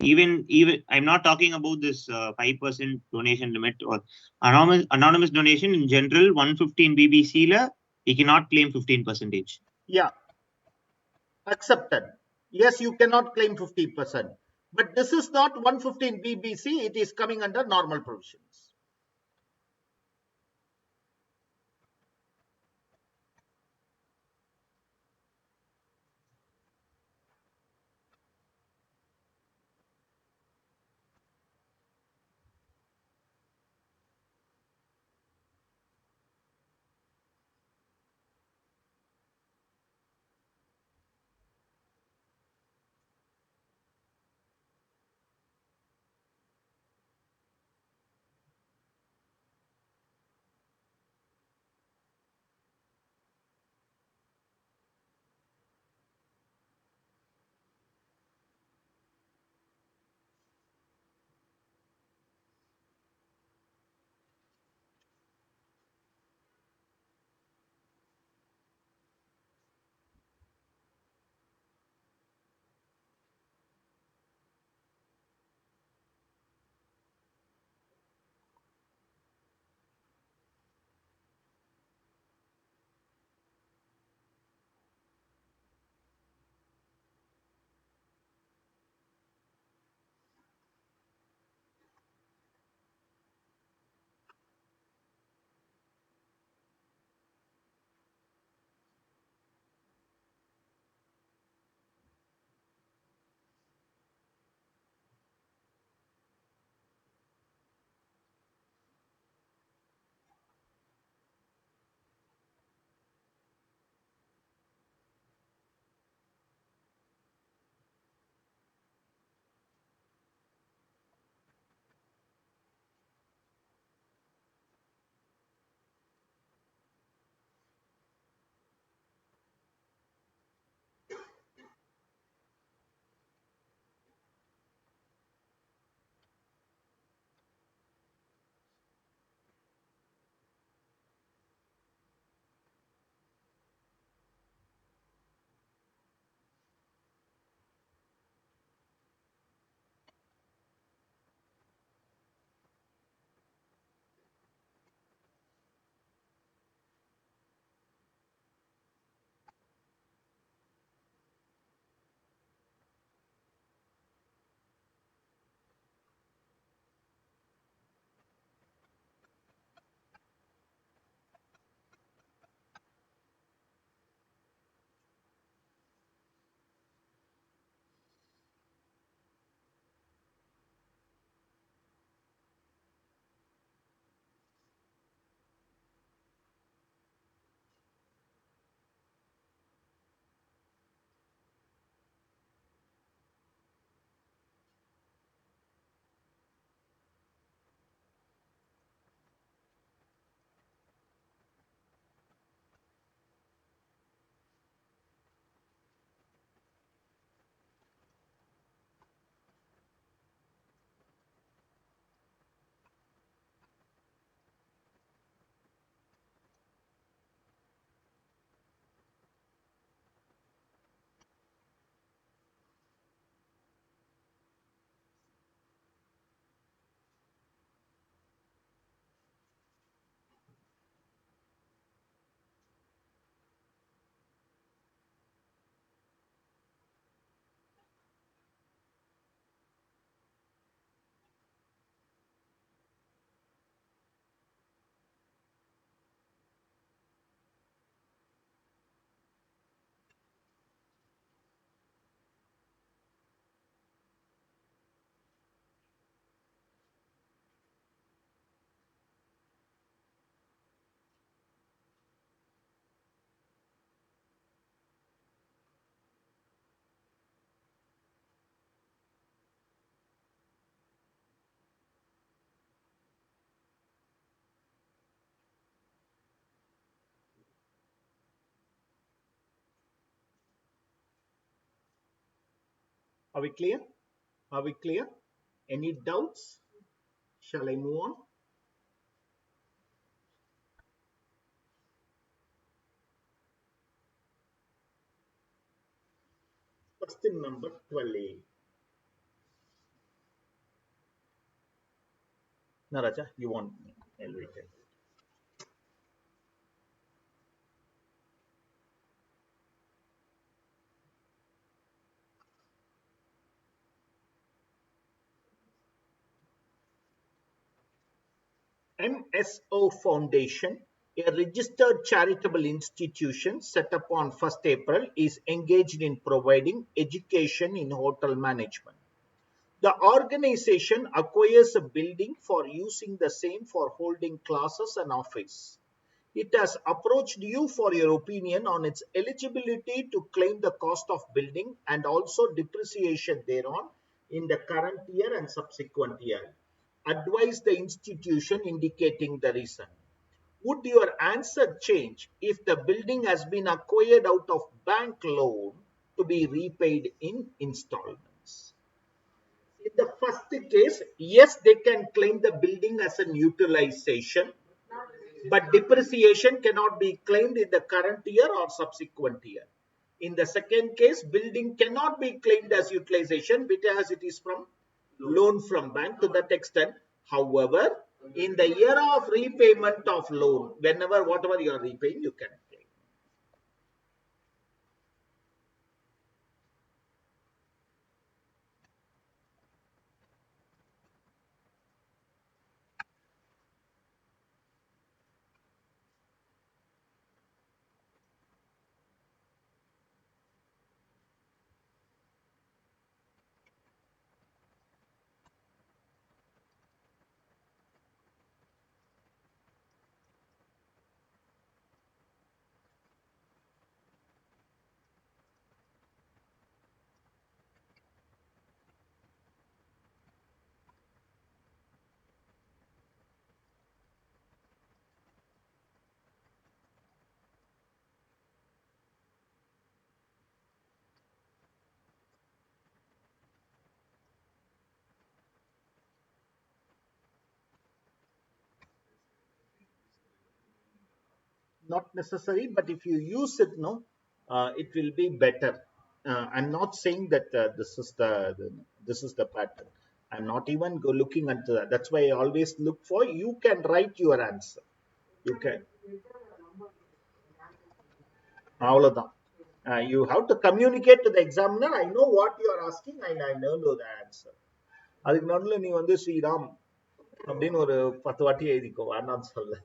Even I'm not talking about this 5% donation limit or anonymous donation in general. 115 BBC la we cannot claim 15%. Yeah. Accepted. Yes, you cannot claim 50%. But this is not 115 BBC. It is coming under normal provisions. Are we clear? Are we clear? Any doubts? Shall I move on? Question number 12A. Naraja, you want elevator? MSO Foundation, a registered charitable institution set up on 1st April, is engaged in providing education in hotel management. The organization acquires a building for using the same for holding classes and office. It has approached you for your opinion on its eligibility to claim the cost of building and also depreciation thereon in the current year and subsequent year. Advise the institution indicating the reason. Would your answer change if the building has been acquired out of bank loan to be repaid in installments? In the first case, yes, they can claim the building as an utilization, but depreciation cannot be claimed in the current year or subsequent year. In the second case, building cannot be claimed as utilization because it is from loan from bank to that extent. However, in the year of repayment of loan, whenever whatever you are repaying, you can claim. Not necessary, but if you use it, no, it will be better. I'm not saying that this is the pattern. I'm not even looking into that. That's why I always look for. You can write your answer. You can. அவ்வளவுதான். You have to communicate to the examiner. I know what you are asking and I know the answer. அதுக்கு நடுவில் நீ வந்து ஸ்ரீராம் அப்படின்னு ஒரு 10 வாட்டி எழுதிக்கோ, வேணாம்னு சொல்ல.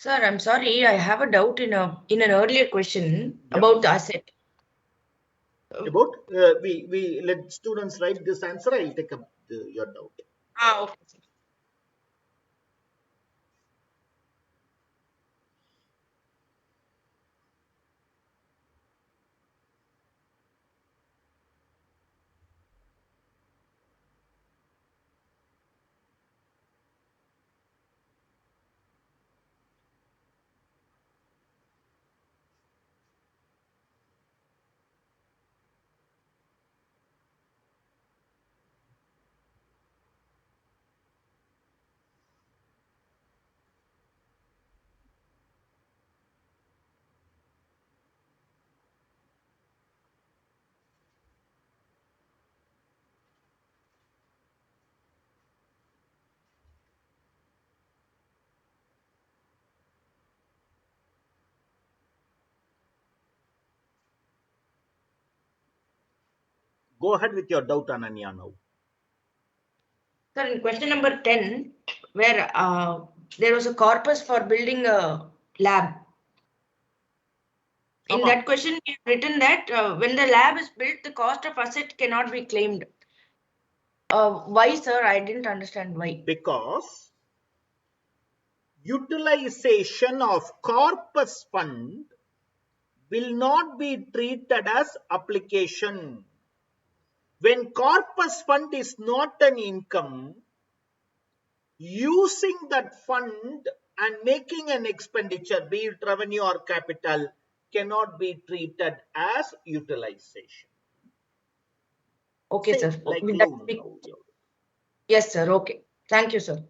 Sir, I'm sorry, I have a doubt in an earlier question about the asset. About we let students write this answer. I'll take up your doubt. Okay. Go ahead with your doubt, Ananya, now. Sir, in question number 10, where there was a corpus for building a lab. In that question, we have written that when the lab is built, the cost of asset cannot be claimed. Why, sir? I didn't understand why. Because utilization of corpus fund will not be treated as application. When corpus fund is not an income, using that fund and making an expenditure, be it revenue or capital, cannot be treated as utilization. Okay, Same, sir. like With that loan. big- Yes, sir. Okay. Thank you, sir.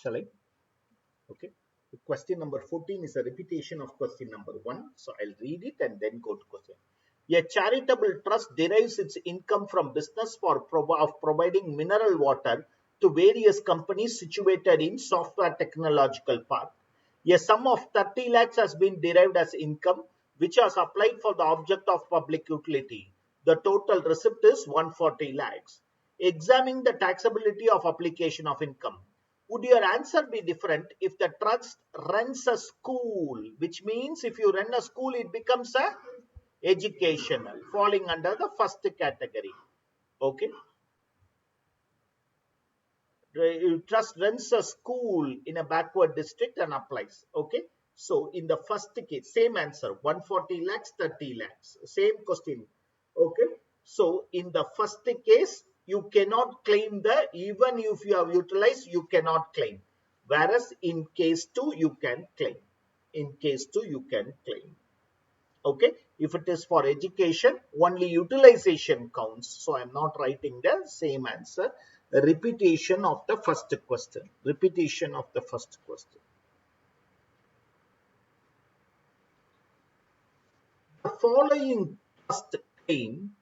Shall I? Okay. Question number 14 is a repetition of question number 1. So I'll read it and then go to question. A charitable trust derives its income from business of providing mineral water to various companies situated in software technological park. A sum of 30 lakhs has been derived as income, which was applied for the object of public utility. The total receipt is 140 lakhs. Examining the taxability of application of income. Would your answer be different if the trust runs a school? Which means if you run a school, it becomes a educational, falling under the first category. Okay. Trust runs a school in a backward district and applies. Okay. So in the first case, same answer, 140 lakhs, 30 lakhs, same question. Okay. So in the first case, you cannot claim even if you have utilized, you cannot claim. Whereas in case 2, you can claim. In case 2, you can claim. Okay. If it is for education, only utilization counts. So I'm not writing the same answer. A repetition of the first question. Repetition of the first question. The following trust claim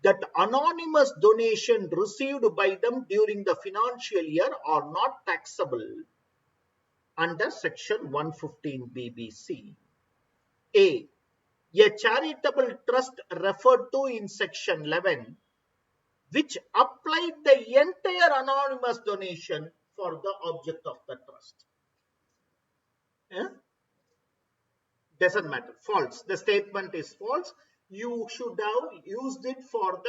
that anonymous donation received by them during the financial year are not taxable under section 115 BBC. A charitable trust referred to in section 11, which applied the entire anonymous donation for the object of the trust. Doesn't matter. False. The statement is false. You should have used it for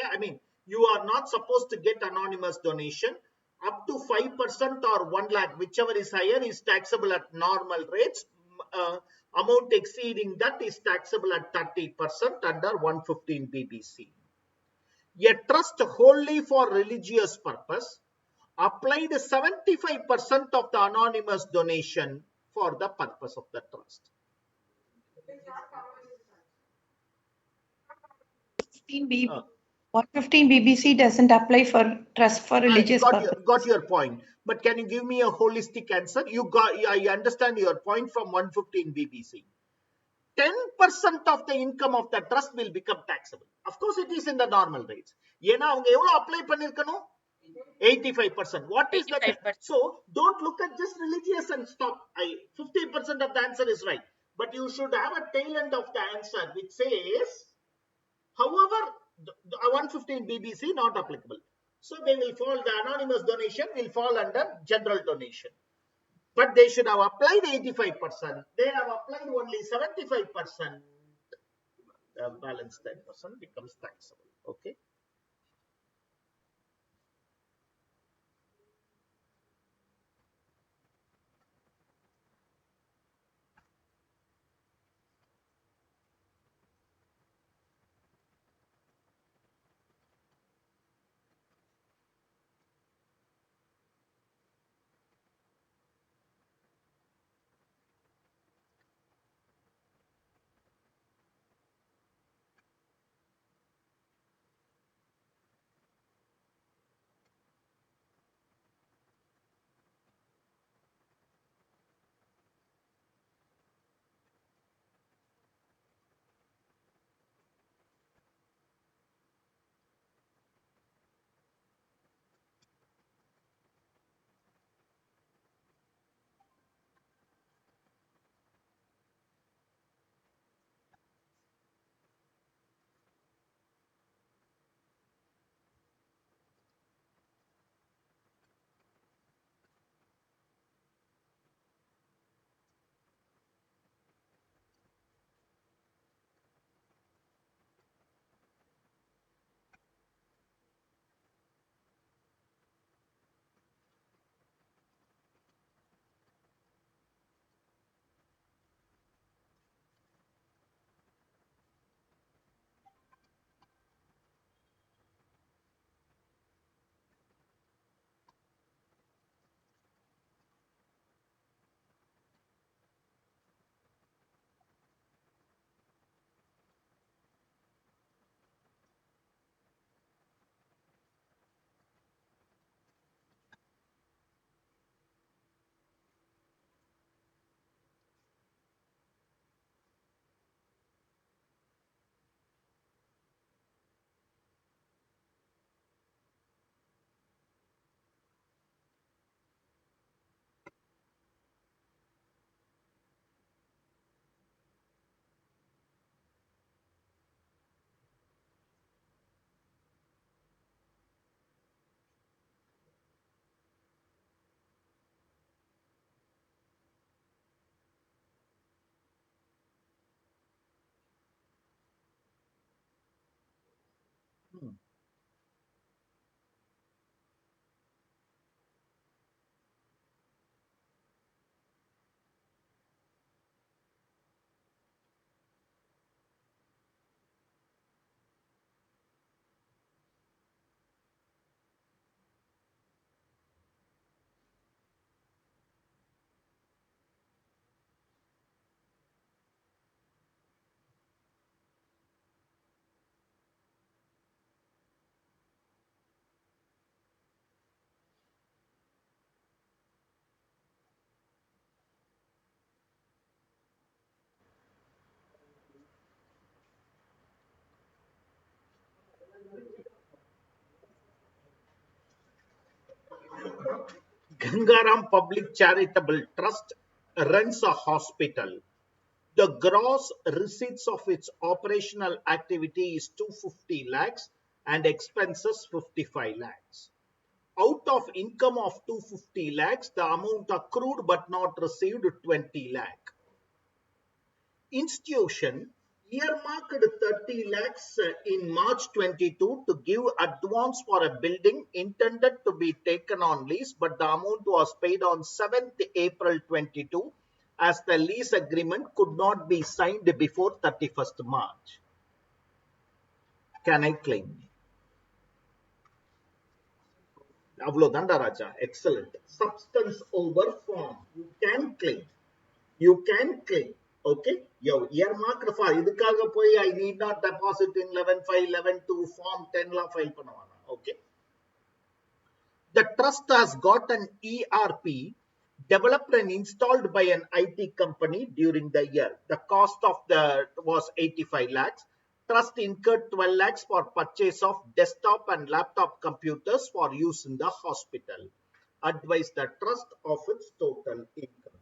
you are not supposed to get anonymous donation. Up to 5% or 1 lakh, whichever is higher, is taxable at normal rates. Amount exceeding that is taxable at 30% under 115 BBC. A trust wholly for religious purpose applied 75% of the anonymous donation for the purpose of the trust. 115 BBC doesn't apply for trust for religious purpose. Got your point. But can you give me a holistic answer? I understand your point from 115 BBC. 10% of the income of the trust will become taxable. Of course, it is in the normal rates. Apply 85%. What is that? 85%. So don't look at just religious and stop. 50% of the answer is right. But you should have a tail end of the answer which says, however, the 115 BBC not applicable. So they will fall, the anonymous donation will fall under general donation. But they should have applied 85%. They have applied only 75%. The balance 10% becomes taxable. Okay. Gangaram Public Charitable Trust runs a hospital. The gross receipts of its operational activity is 250 lakhs and expenses 55 lakhs. Out of income of 250 lakhs, the amount accrued but not received 20 lakh. Institution earmarked 30 lakhs in March 22 to give advance for a building intended to be taken on lease, but the amount was paid on 7th April 22 as the lease agreement could not be signed before 31st March. Can I claim? அவ்வளவுதான்டா Raja. Excellent. Substance over form. You can claim. You can claim. Okay, yo earmarked for இதுக்காக போய் I need not deposit in 11/5 11/2 form 10 la file பண்ணுவாங்க. Okay, the trust has got an ERP developed and installed by an IT company during the year. The cost of the was 85 lakhs. Trust incurred 12 lakhs for purchase of desktop and laptop computers for use in the hospital. Advise the trust of its total income.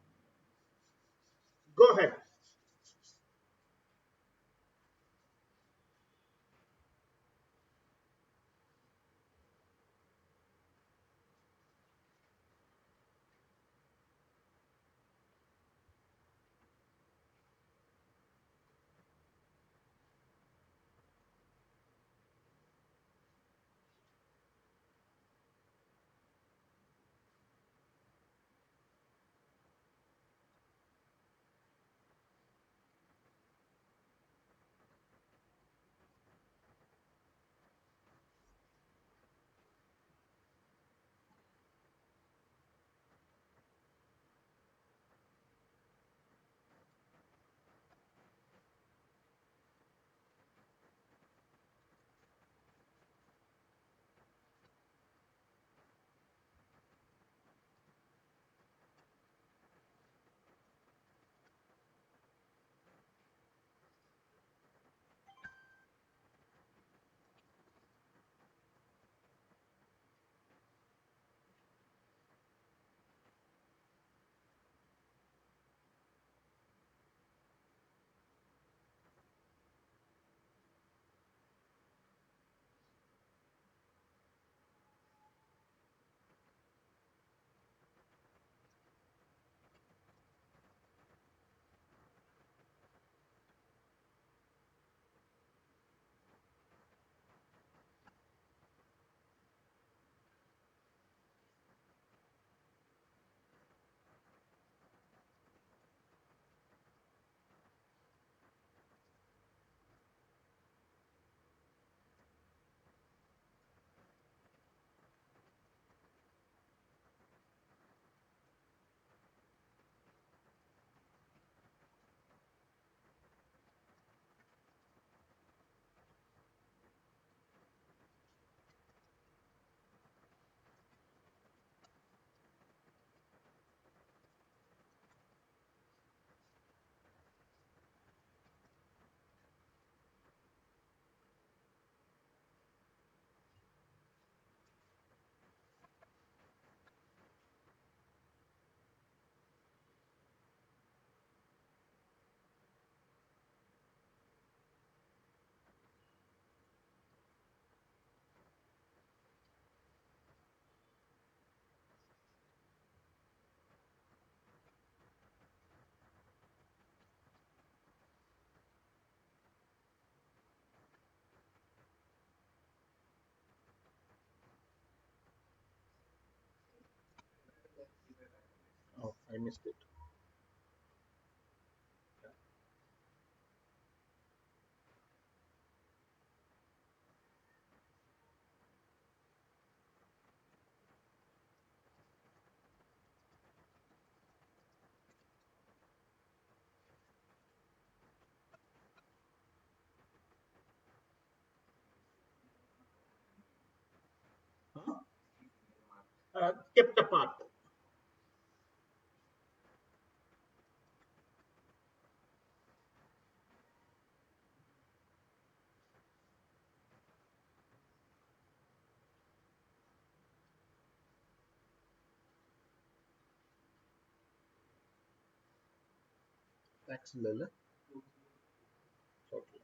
Go ahead. Oh, I missed it. Kept apart. tax இல்ல total.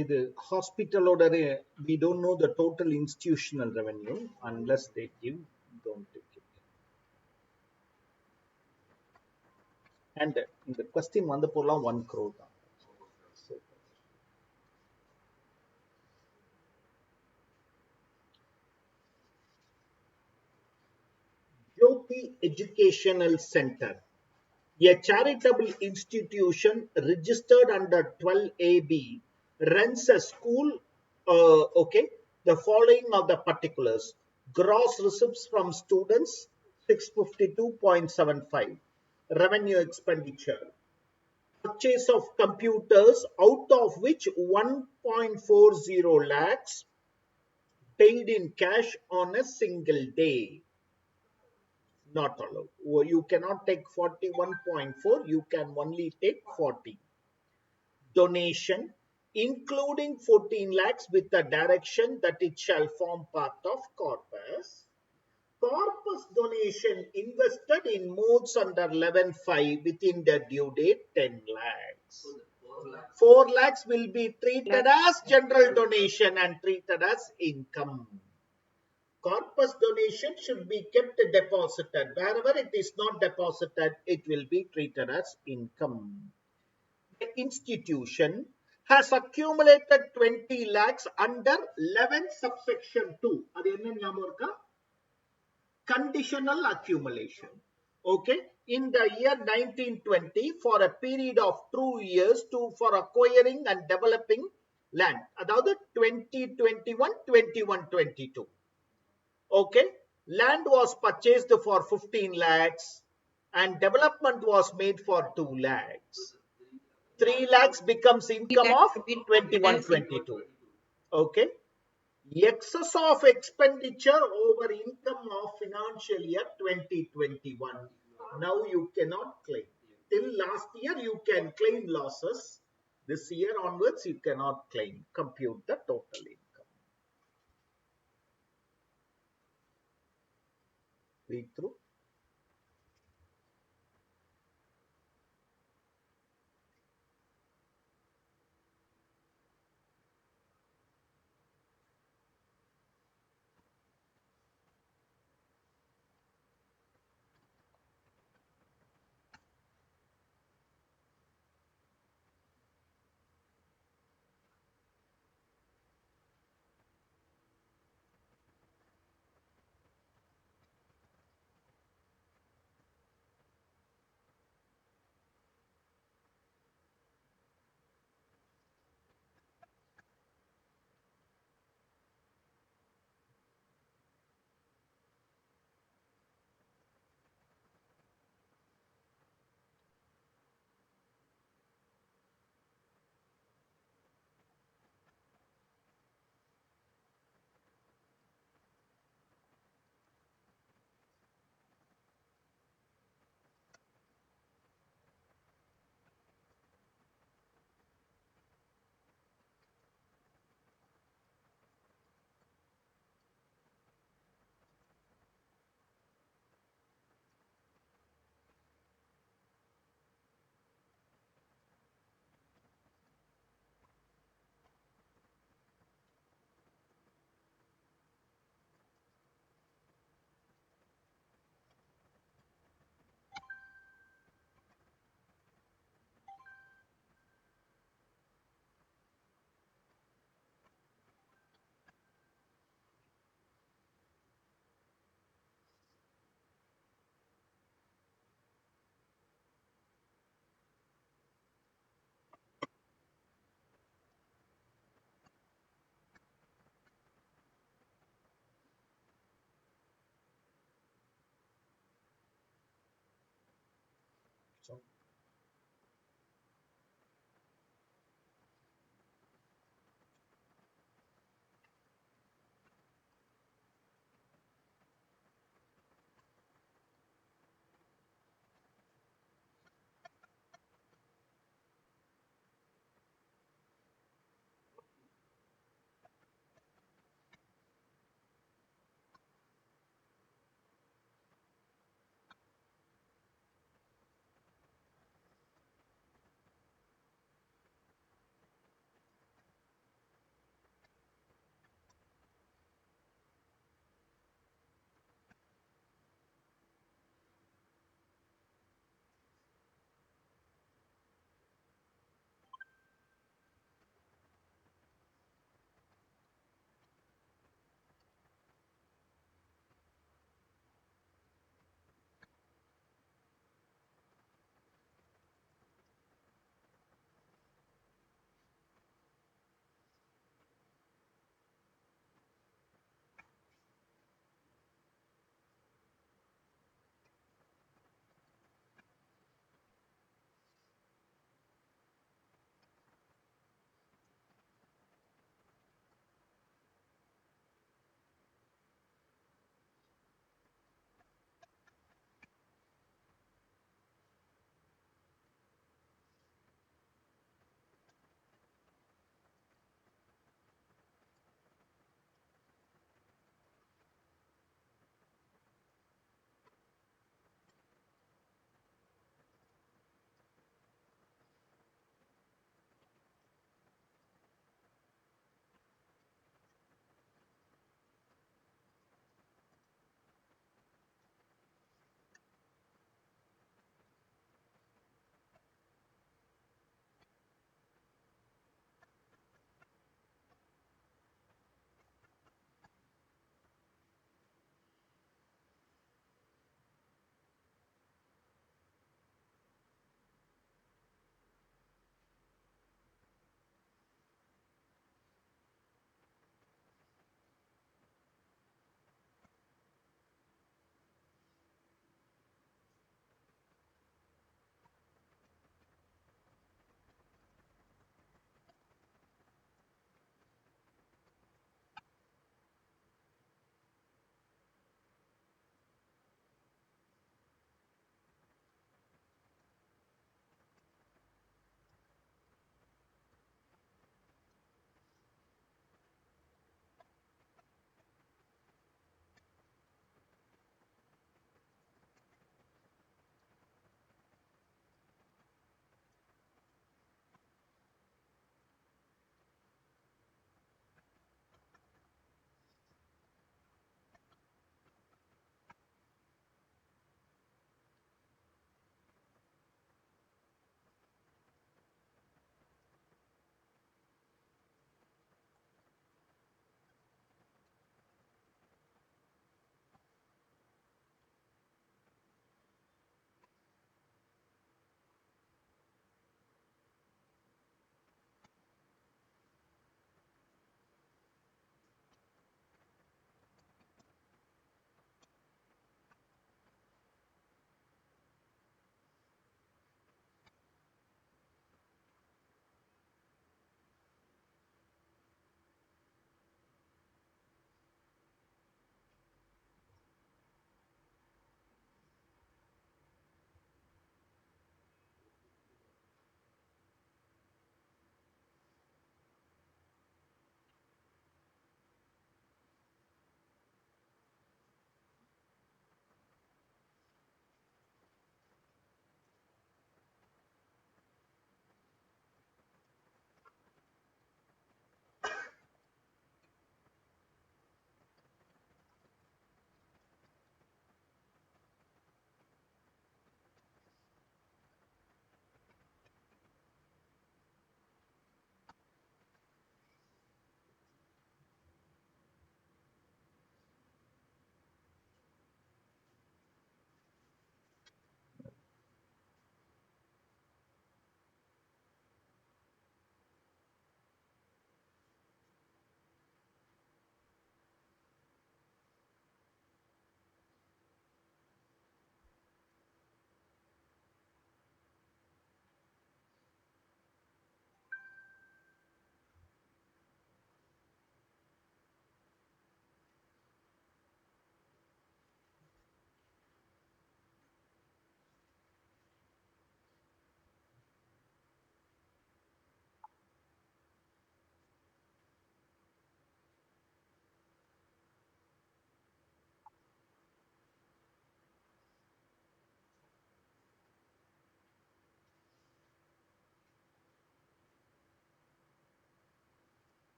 இது ஹாஸ்பிட்டலோட we don't know the total institutional revenue unless they give, don't take it. And இந்த question வந்த போலாம் 1 crore தான். So, Jyoti Educational Center, a charitable institution registered under 12AB, runs a school. Okay, the following are the particulars: gross receipts from students 652.75, revenue expenditure, purchase of computers, out of which 1.40 lakhs paid in cash on a single day. Not allowed. You cannot take 41.4, you can only take 40. Donation, including 14 lakhs with the direction that it shall form part of corpus. Corpus donation invested in modes under 11.5 within the due date 10 lakhs. 4 lakhs will be treated as general donation and treated as income. Corpus donation should be kept deposited. Wherever it is not deposited, it will be treated as income. The institution has accumulated 20 lakhs under 11 subsection 2. அது என்ன ஞாபகம் இருக்கா? Conditional accumulation. Okay, in the year 1920, for a period of 2 years for acquiring and developing land. அதாவது 2021, 21-22. Okay, land was purchased for 15 lakhs and development was made for 2 lakhs. 3 lakhs becomes income of 21-22. Okay, excess of expenditure over income of financial year 2021. Now you cannot claim. Till last year you can claim losses. This year onwards you cannot claim. Compute the total income. Read through.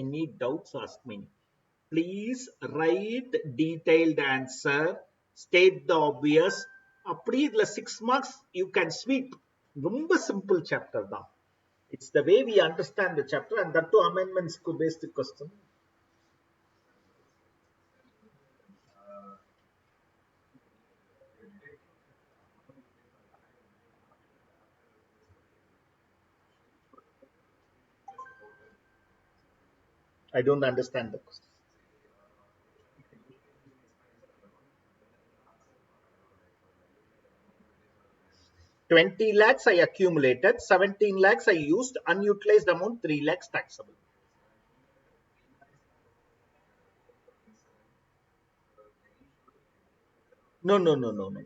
Any doubts, ask me. Please write detailed answer, state the obvious. அப்படி இதுல 6 marks you can sweep. ரொம்ப simple chapter தான். It's the way we understand the chapter, and that too amendments based question. I don't understand the question. 20 lakhs I accumulated, 17 lakhs I used, unutilized amount 3 lakhs taxable. No, no, no, no, no.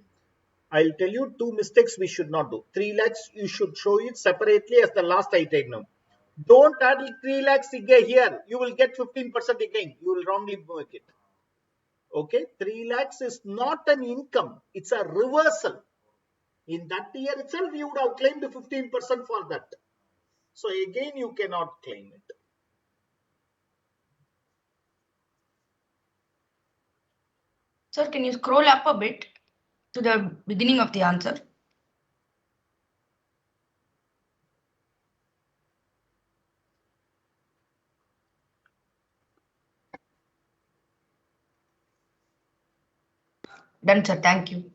I'll tell you two mistakes we should not do. 3 lakhs, you should show it separately as the last item. Don't add 3 lakhs again here. You will get 15% again. You will wrongly make it. Okay, 3 lakhs is not an income. It's a reversal. In that year itself, you would have claimed 15% for that. So again, you cannot claim it. Sir, can you scroll up a bit to the beginning of the answer? Done, sir. Thank you.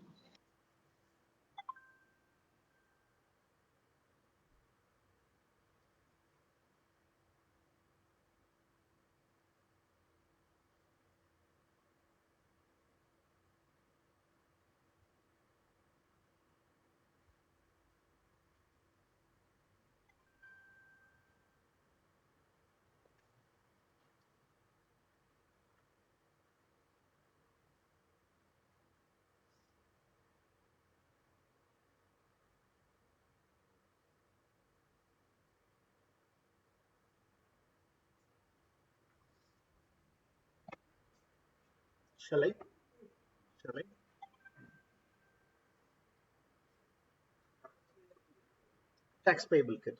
Shall I? Shall I? Tax payable. Okay.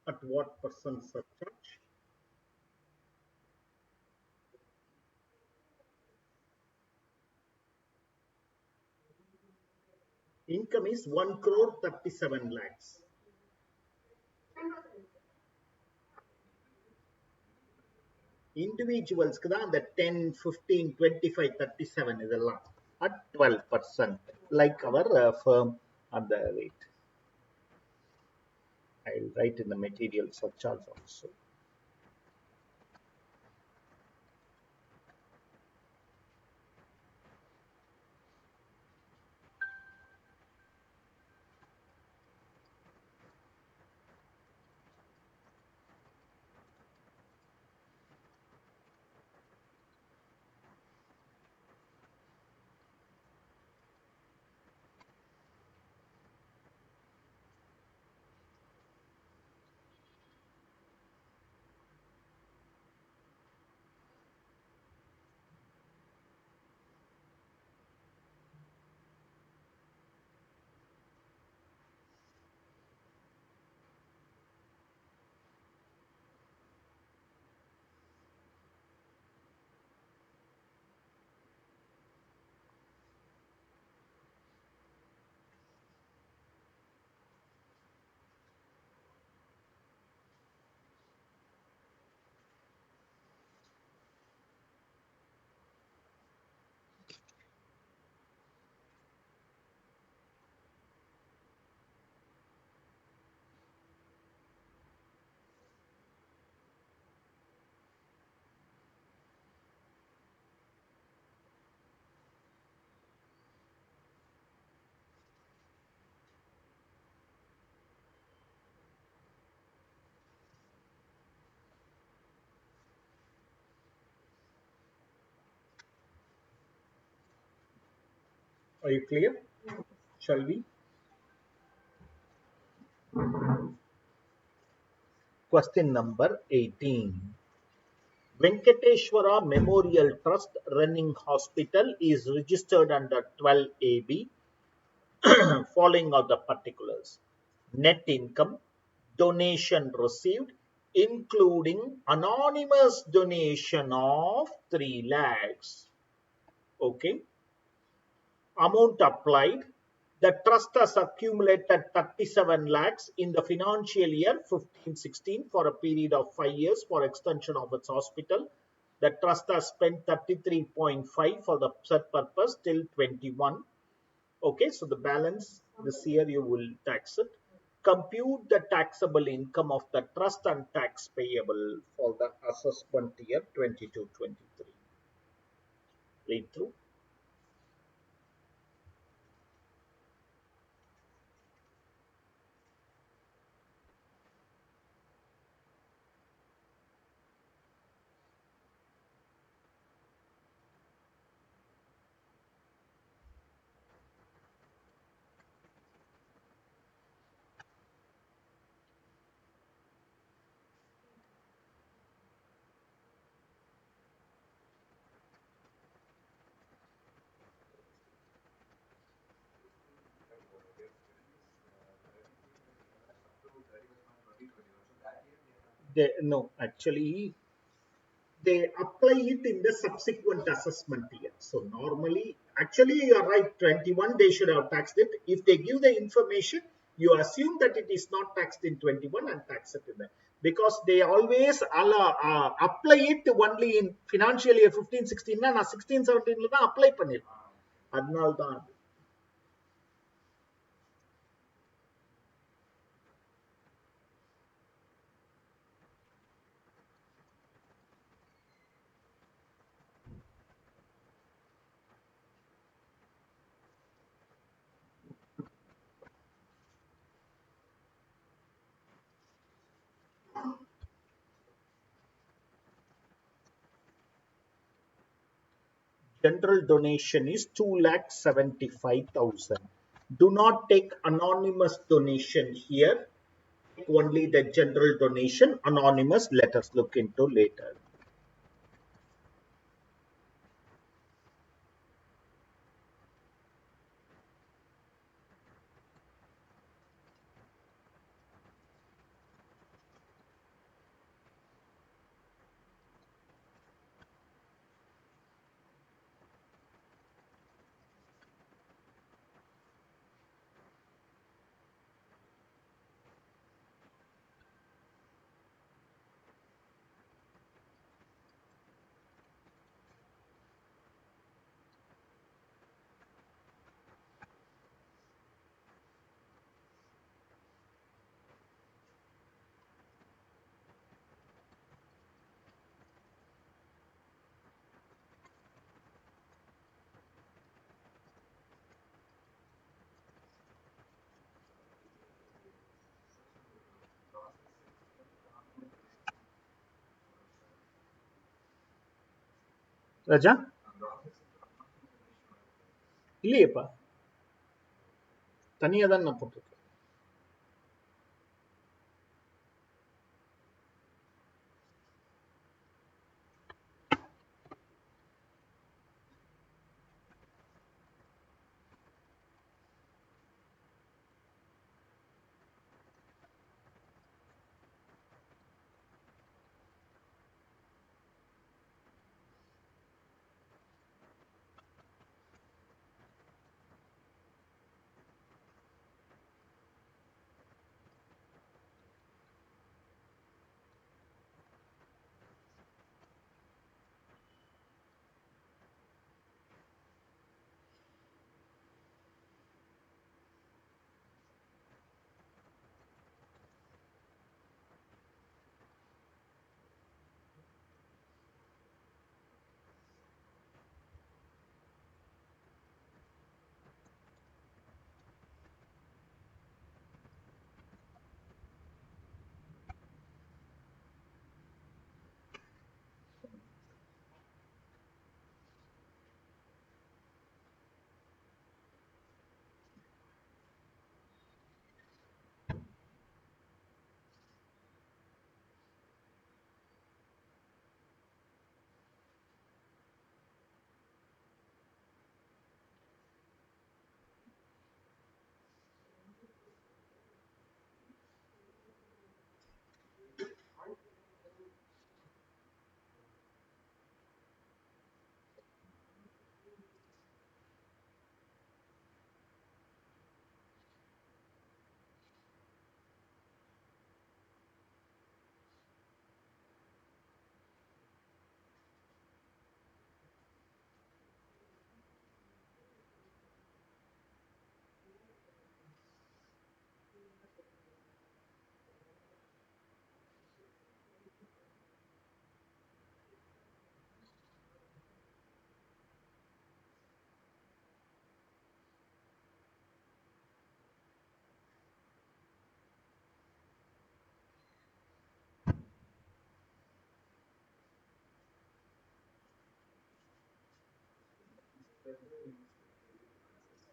At what percent surcharge? Income is 1 crore 37 lakhs. Individuals the 10, 15, 25, 37 is a lot at 12%, like our firm at the rate. I'll write in the material surcharge also. Are you clear? Shall we? Question number 18. Venkateshwara Memorial Trust running hospital is registered under 12 AB. Following are the particulars: net income, donation received, including anonymous donation of 3 lakhs. Okay. Amount applied. The trust has accumulated 37 lakhs in the financial year 15-16 for a period of 5 years for extension of its hospital. The trust has spent 33.5 for the said purpose till 21. Okay, so the balance this year you will tax it. Compute the taxable income of the trust and tax payable for the assessment year 22-23. Read through. No, actually, they apply it in the subsequent assessment year. So normally, actually you are right, 21 they should have taxed it. If they give the information, you assume that it is not taxed in 21 and tax it in there. Because they always apply it only in financial year 15-16 and 16-17 தான் apply பண்ணிருக்காங்க. அதனால தான் general donation is 2,75,000. Do not take anonymous donation here. Only the general donation. Anonymous, let us look into later. Raja? இல்லையேப்பா தனியா தான் நான் போட்டிருக்கேன்.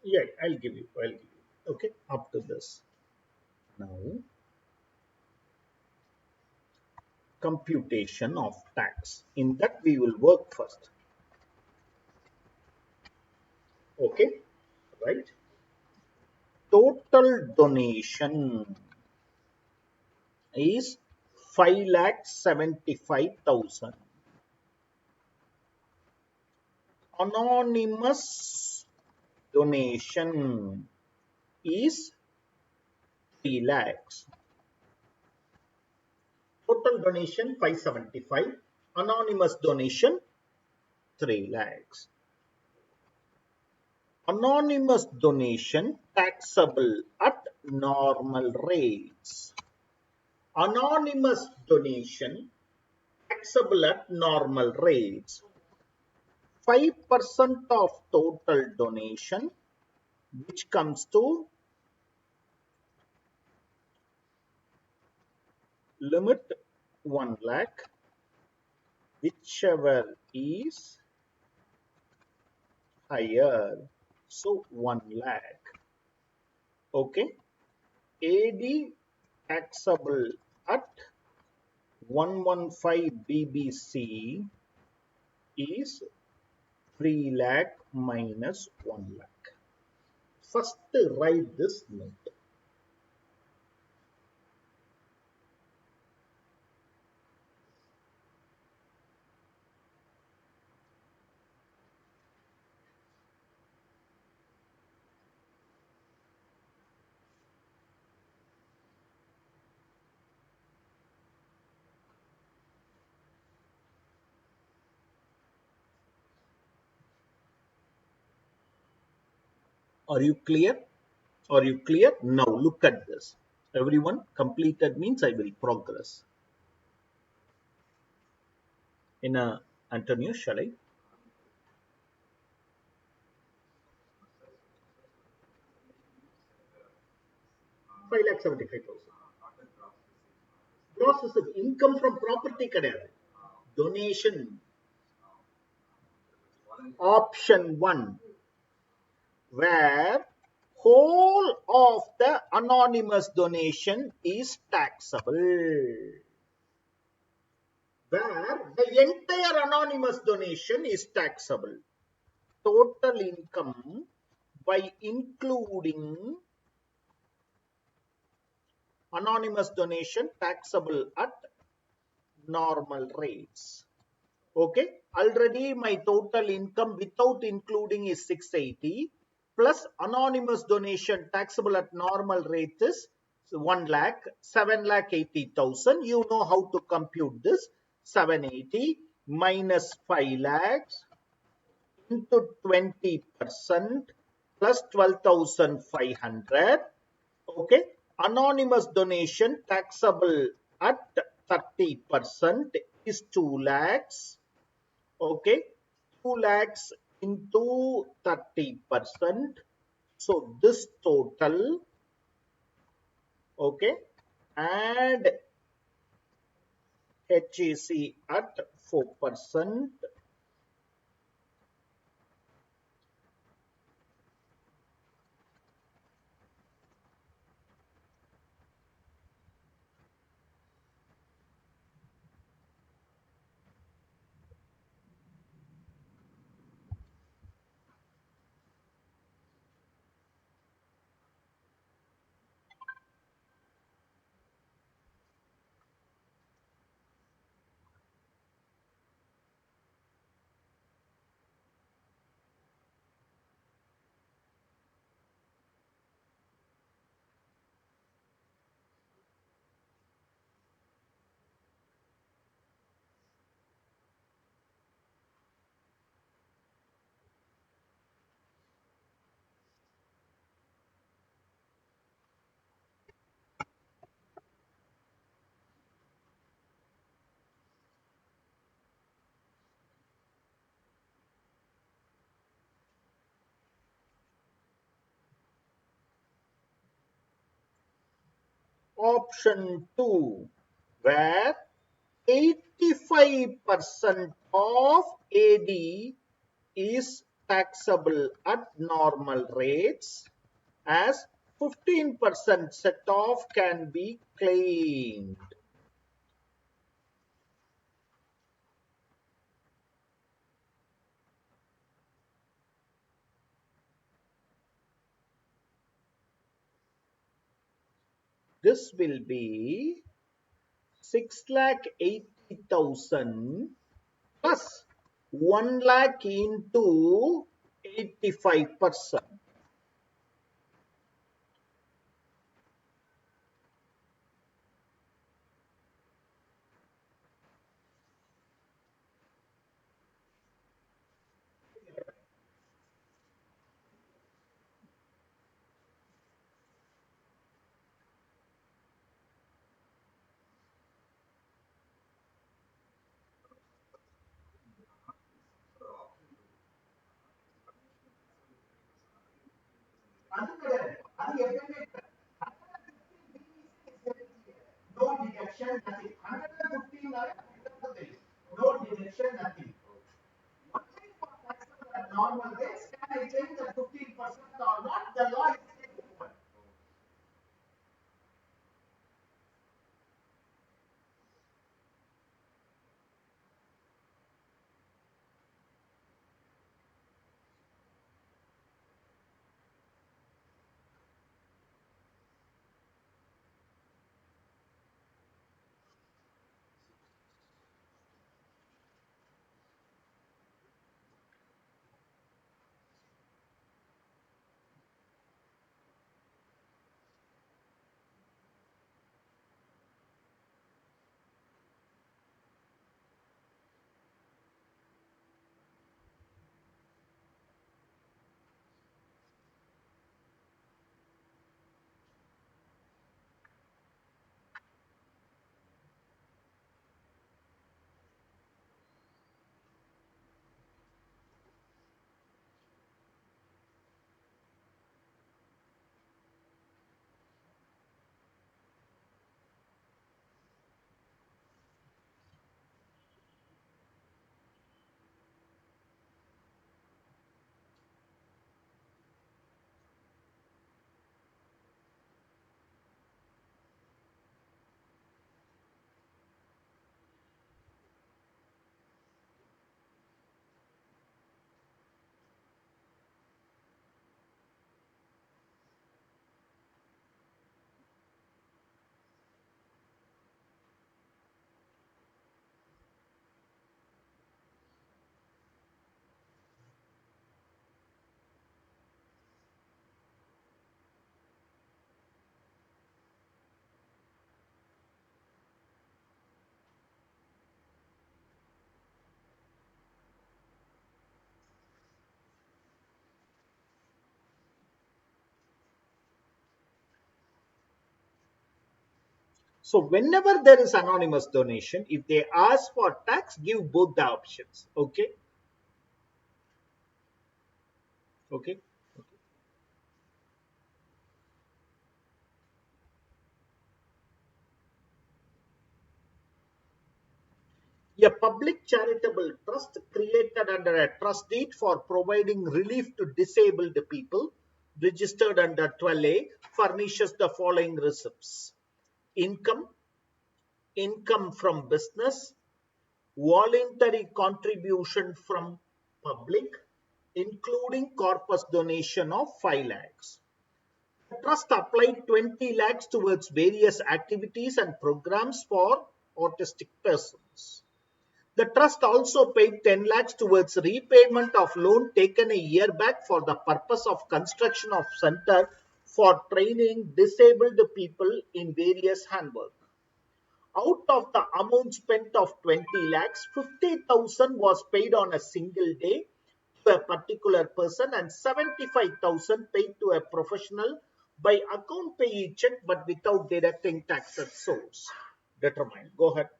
Yeah, I'll give you. Okay, up to this. Now, computation of tax. In that we will work first. Okay, right? Total donation is 5,75,000. Anonymous donation is 3 lakhs. Total donation 575. Anonymous donation 3 lakhs. Anonymous donation taxable at normal rates. Anonymous donation taxable at normal rates. 5% of total donation, which comes to limit 1 lakh, whichever is higher. So 1 lakh. Okay. AD taxable at 115 BBC is 3 lakh minus 1 lakh. First write this note. Are you clear? Are you clear? Now look at this. Everyone, completed means I will progress. In Antonio, shall I? Five lakh 75,000. Gross receipt, income from property கிடையாது. Donation. Option 1, where whole of the anonymous donation is taxable. Where the entire anonymous donation is taxable. Total income by including anonymous donation taxable at normal rates. Okay, already my total income without including is 680 plus anonymous donation taxable at normal rate is 1 lakh, 7,80,000. You know how to compute this. 780 minus 5 lakhs into 20% plus 12,500. Okay, anonymous donation taxable at 30% is 2 lakhs. Okay, 2 lakhs into 30%. So this total, okay, and HEC at 4%. Option 2, where 85% of AD is taxable at normal rates, as 15% set off can be claimed. This will be 6,80,000 plus 1 lakh into 85%. No deduction, nothing. 115 no deduction, nothing. Only for taxable at normal rates can I claim the 15% or not? The law is open. So whenever there is anonymous donation, if they ask for tax, give both the options. Okay. Okay. A public charitable trust created under a trust deed for providing relief to disabled people registered under 12A furnishes the following receipts: income, income from business, voluntary contribution from public, including corpus donation of 5 lakhs. The trust applied 20 lakhs towards various activities and programs for autistic persons. The trust also paid 10 lakhs towards repayment of loan taken a year back for the purpose of construction of center for training disabled people in various handwork. Out of the amount spent of 20 lakhs, 50,000 was paid on a single day to a particular person and 75,000 paid to a professional by account payee check but without deducting tax at source. Determined. Go ahead.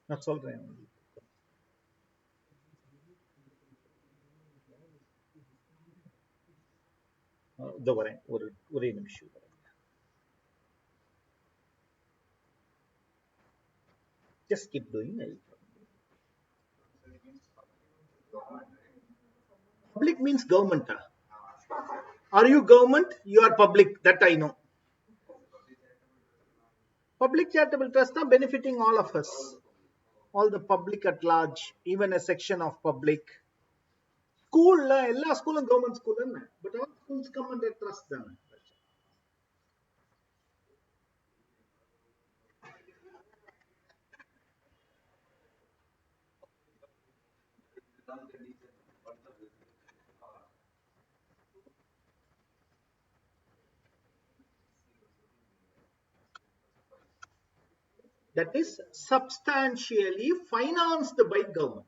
நான் சொல்றேன். இதோ வரேன், ஒரே நிமிஷம். Just keep doing it. Public means government. Are you government? You are public. That I know. Public charitable trust are benefiting all of us, all the public at large, even a section of public. School, எல்லா ஸ்கூலும் government school, but all schools come under trust then. That is substantially financed by government.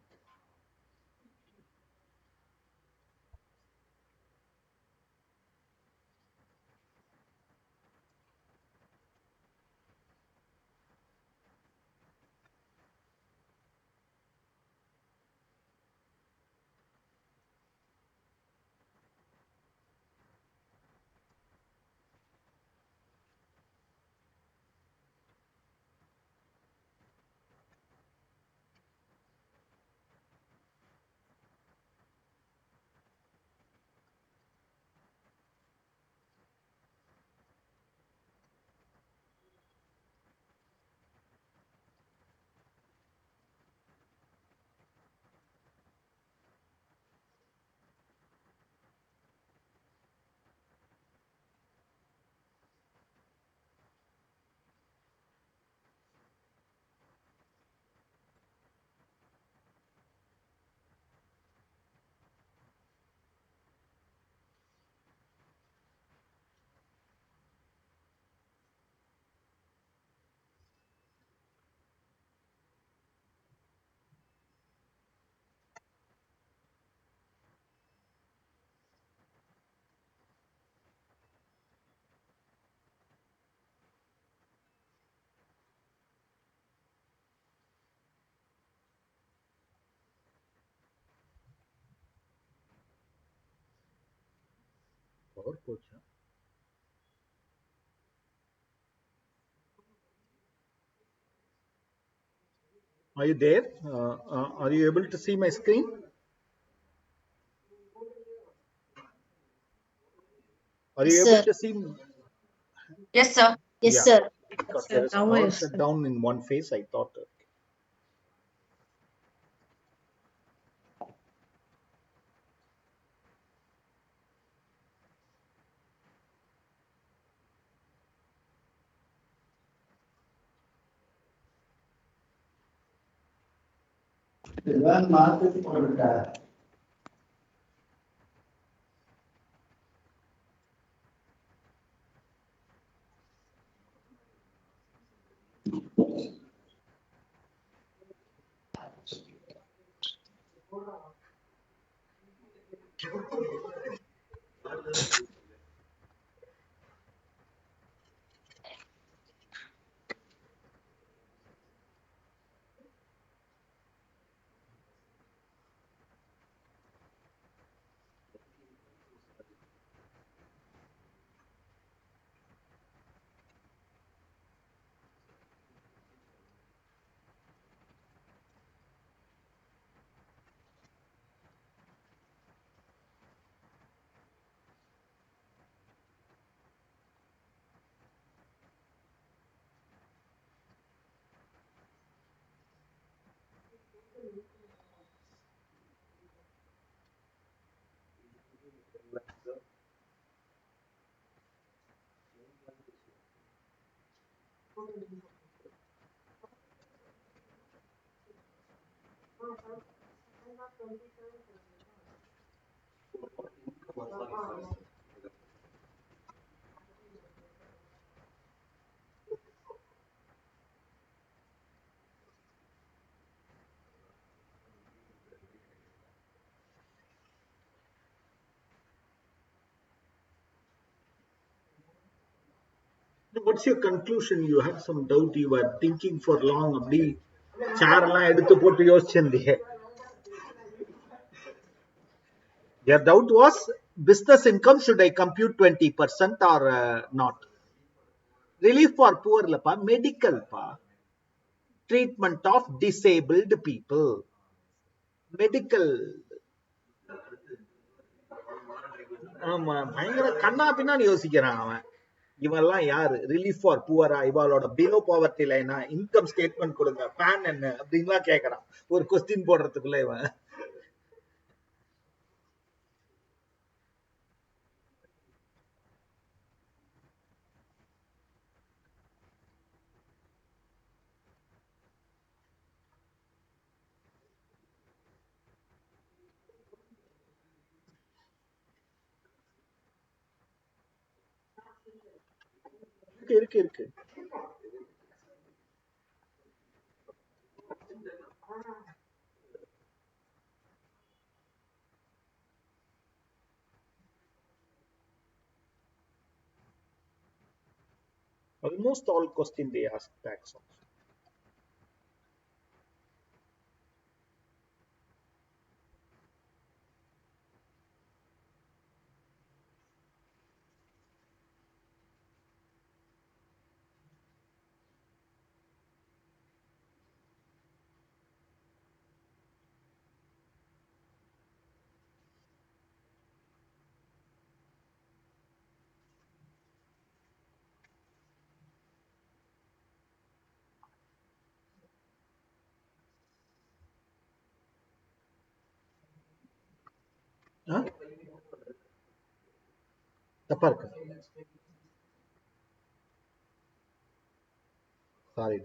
Power coach. Are you there? Are you able to see my screen? Are you Yes, able sir. to see? Yes, sir. Yes, Yeah. sir. Because sir. there is Now power yes, shut sir. down in one phase, I thought. What's your conclusion? You had some doubt. You were thinking for long. சேர்லாம் எடுத்து போட்டு யோசிச்சிருந்தீங்க. Your doubt was business income, should I compute 20% or not? Relief for poor pa, medical pa, treatment of disabled people, medical. ஆமா பயங்கர கண்ணா பின்னான்னு யோசிக்கிறான் அவன். இவெல்லாம் யாரு? Relief for புவரா? இவளோட பிலோ பாவர்ட்டி லைனா? இன்கம் ஸ்டேட்மெண்ட் கொடுங்க, பேன் என்ன அப்படின்லாம் கேட்கறான் ஒரு கொஸ்டின் போடுறதுக்குள்ள இவன். இருக்கு. Almost all question they ask tax also. தப்பா இருக்கு. Sorry.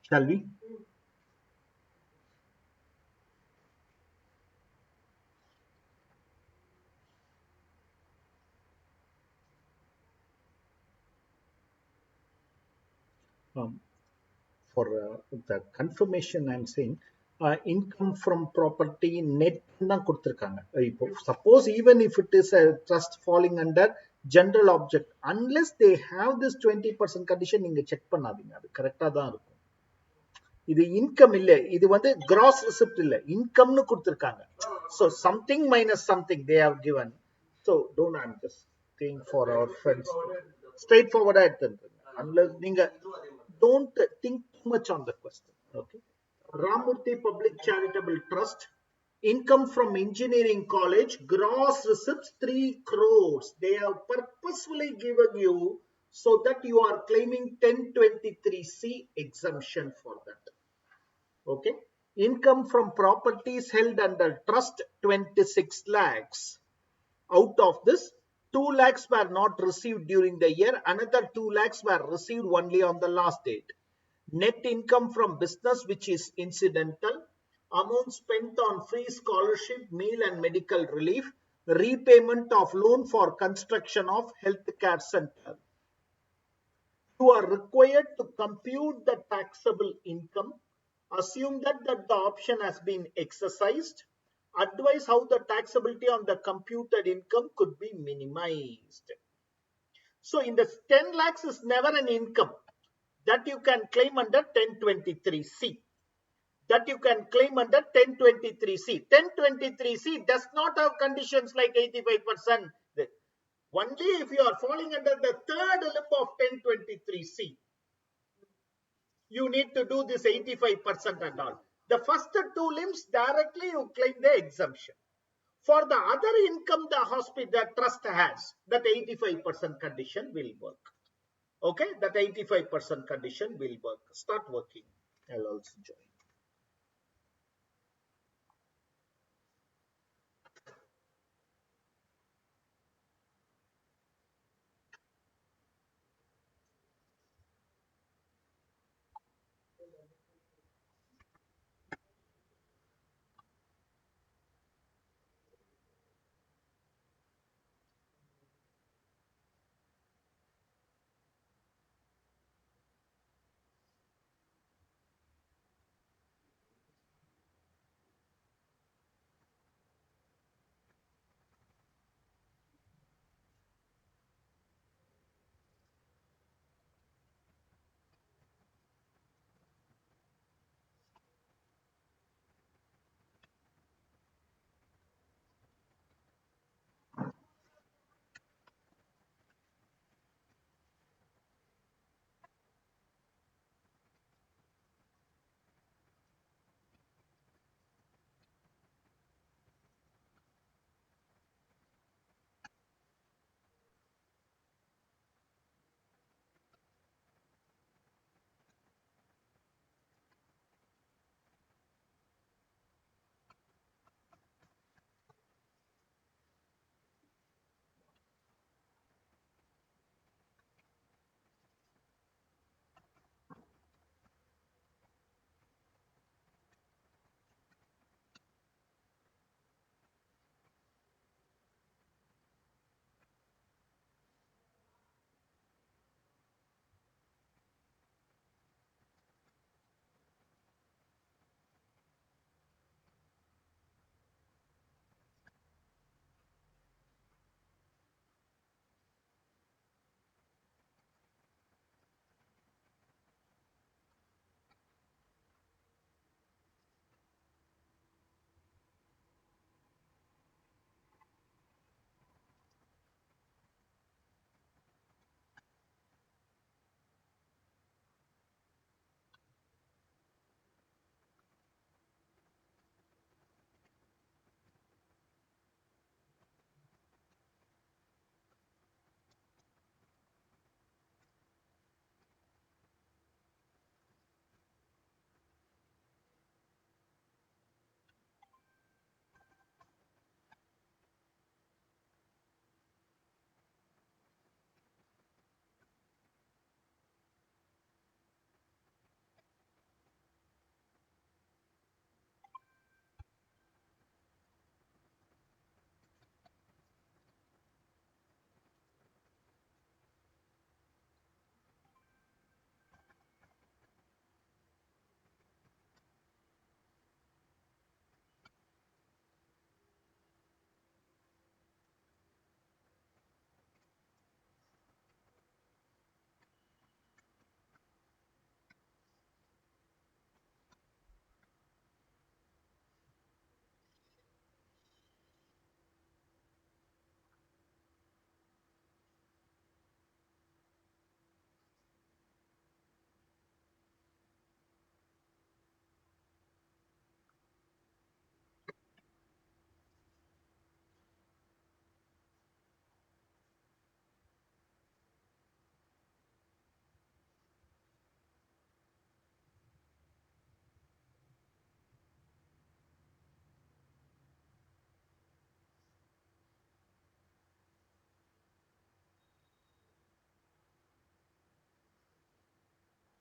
Shall we? For the confirmation, I'm saying income from property net தான் கொடுத்திருக்காங்க. இப்போ suppose even if it is a trust falling under general object, unless they have this 20% condition, நீங்க check பண்ணாதீங்க, அது கரெக்டா தான் இருக்கும். இது இன்கம் இல்ல, இது வந்து கிராஸ் ரிசிப்ட் இல்ல, இன்கம்னு கொடுத்திருக்காங்க. So something minus something they have given. So don't, I'm just saying for our friends, straightforward unless நீங்க don't think too much on the question. Okay. Ramurthy Public Charitable Trust, income from engineering college, gross receipts 3 crores. They have purposefully given you so that you are claiming 1023C exemption for that. Okay. Income from properties held under trust 26 lakhs. Out of this, 2 lakhs were not received during the year. Another 2 lakhs were received only on the last date. Net income from business, which is incidental. Amount spent on free scholarship, meal and medical relief. Repayment of loan for construction of health care center. You are required to compute the taxable income. Assume that the option has been exercised. advise how the taxability on the computed income could be minimized. So in the 10 lakhs is never an income that you can claim under 1023C. That you can claim under 1023C. 1023C does not have conditions like 85%. Only if you are falling under the third limb of 1023C, you need to do this 85% and all. The first two limbs directly you claim the exemption. For the other income the trust has, that 85% condition will work. Okay, that 85% condition will work. Start working. I'll also join.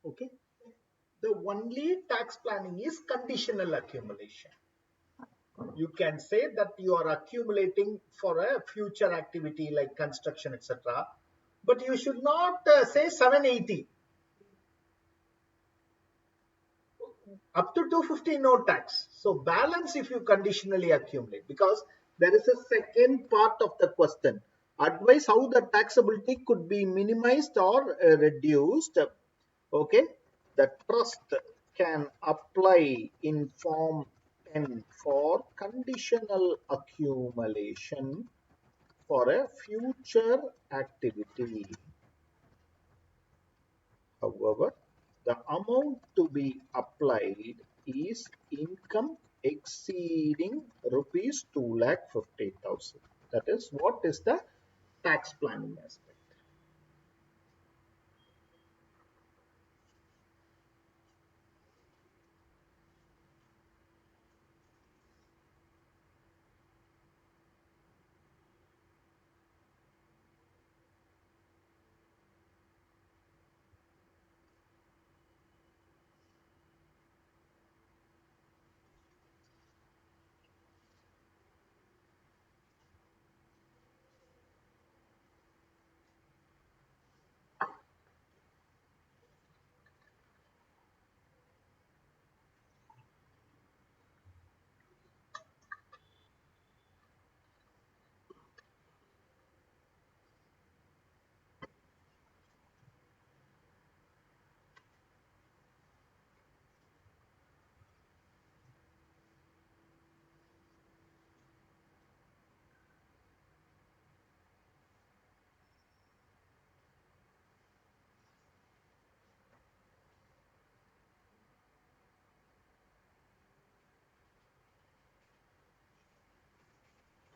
Okay. The only tax planning is conditional accumulation. You can say that you are accumulating for a future activity like construction, etc. But you should not say 780. Up to 250, no tax. So balance if you conditionally accumulate, because there is a second part of the question. Advise how the taxability could be minimized or reduced. Okay, the trust can apply in Form 10 for conditional accumulation for a future activity. However, the amount to be applied is income exceeding rupees 2,50,000. That is what is the tax planning aspect.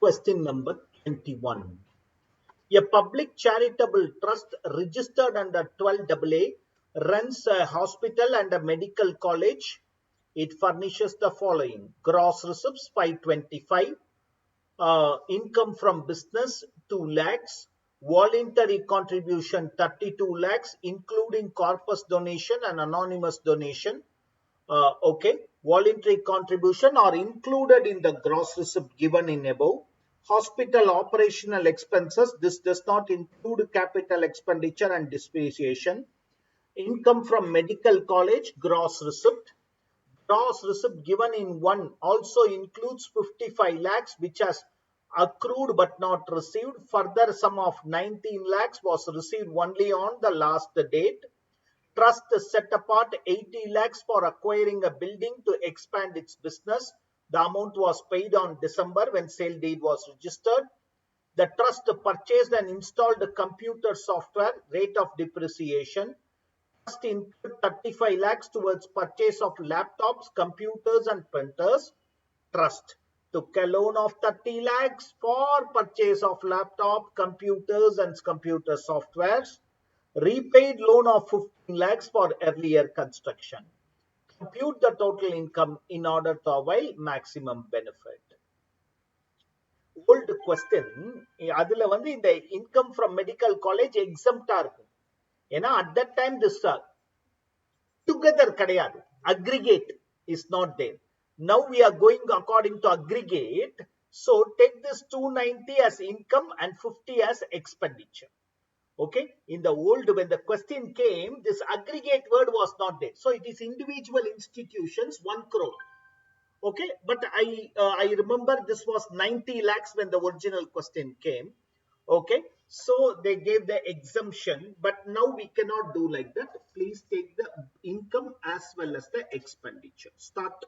Question number 21. A public charitable trust registered under 12AA runs a hospital and a medical college. It furnishes the following: gross receipts 525, income from business 2 lakhs, voluntary contribution 32 lakhs, including corpus donation and anonymous donation. Okay, voluntary contribution are included in the gross receipt given in above. Hospital operational expenses, this does not include capital expenditure and depreciation. Income from medical college, gross receipt. Gross receipt given in one also includes 55 lakhs which has accrued but not received. Further sum of 19 lakhs was received only on the last date. Trust set apart 80 lakhs for acquiring a building to expand its business. The amount was paid on December when sale deed was registered. The trust purchased and installed computer software, rate of depreciation. Trust incurred 35 lakhs towards purchase of laptops, computers and printers. Trust took a loan of 30 lakhs for purchase of laptop, computers and computer softwares. Repaid loan of 15 lakhs for earlier construction. Compute the total income in order to avail maximum benefit. Old question, அதுல வந்து இந்த income from medical college exempt இருக்கும். ஏன்னா at that time this together கிடையாது. Aggregate is not there. Now we are going according to aggregate. So take this 290 as income and 50 as expenditure. Okay, in the old, when the question came, this aggregate word was not there. So it is individual institutions 1 crore. Okay, but I remember this was 90 lakhs when the original question came. Okay, so they gave the exemption, but now we cannot do like that. Please take the income as well as the expenditure. Start.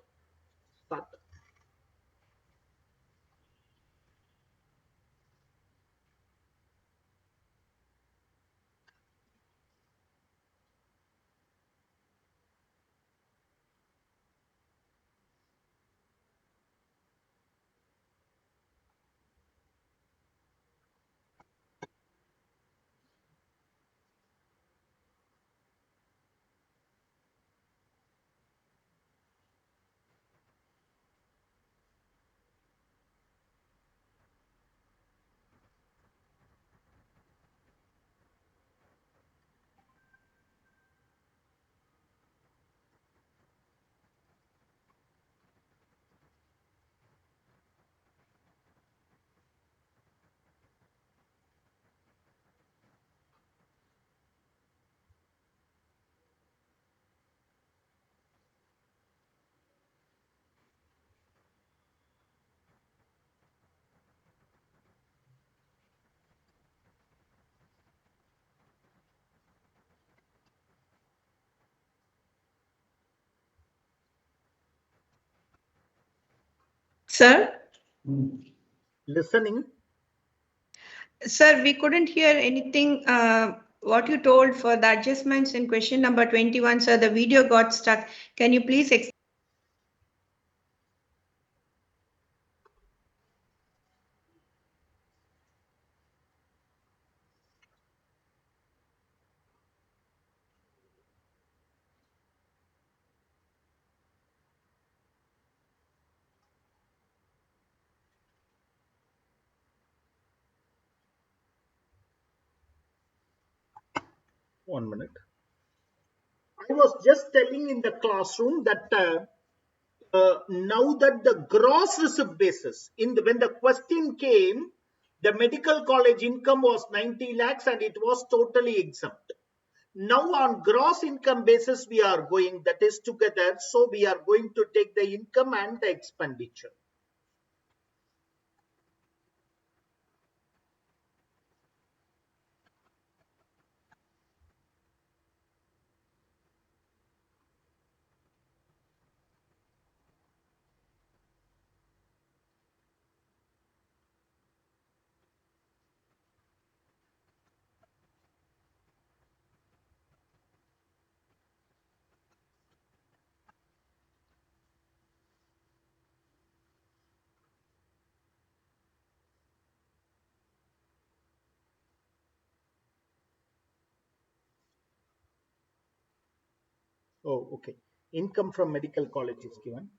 Sir? Listening. Sir, we couldn't hear anything, what you told for the adjustments in question number 21, sir. The video got stuck. Can you please explain? One minute. I was just telling in the classroom that now that the gross receipt basis, when the question came, the medical college income was 90 lakhs and it was totally exempt. Now on gross income basis we are going, that is together, so we are going to take the income and the expenditure. Oh, okay. Income from medical college is given.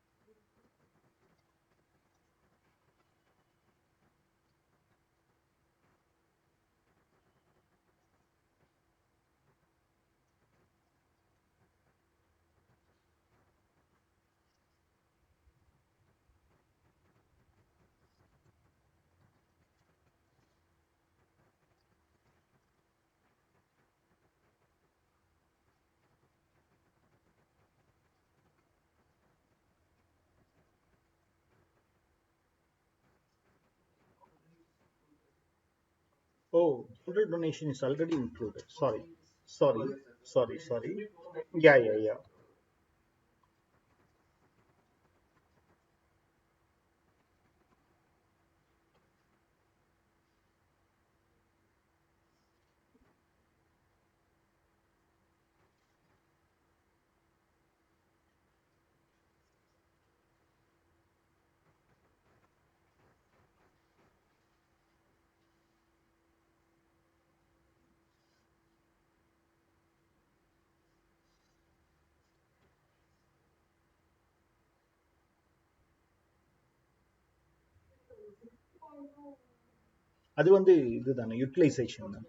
Oh, total donation is already included. Sorry. Yeah. அது வந்து இதுதானே utilisation தான்.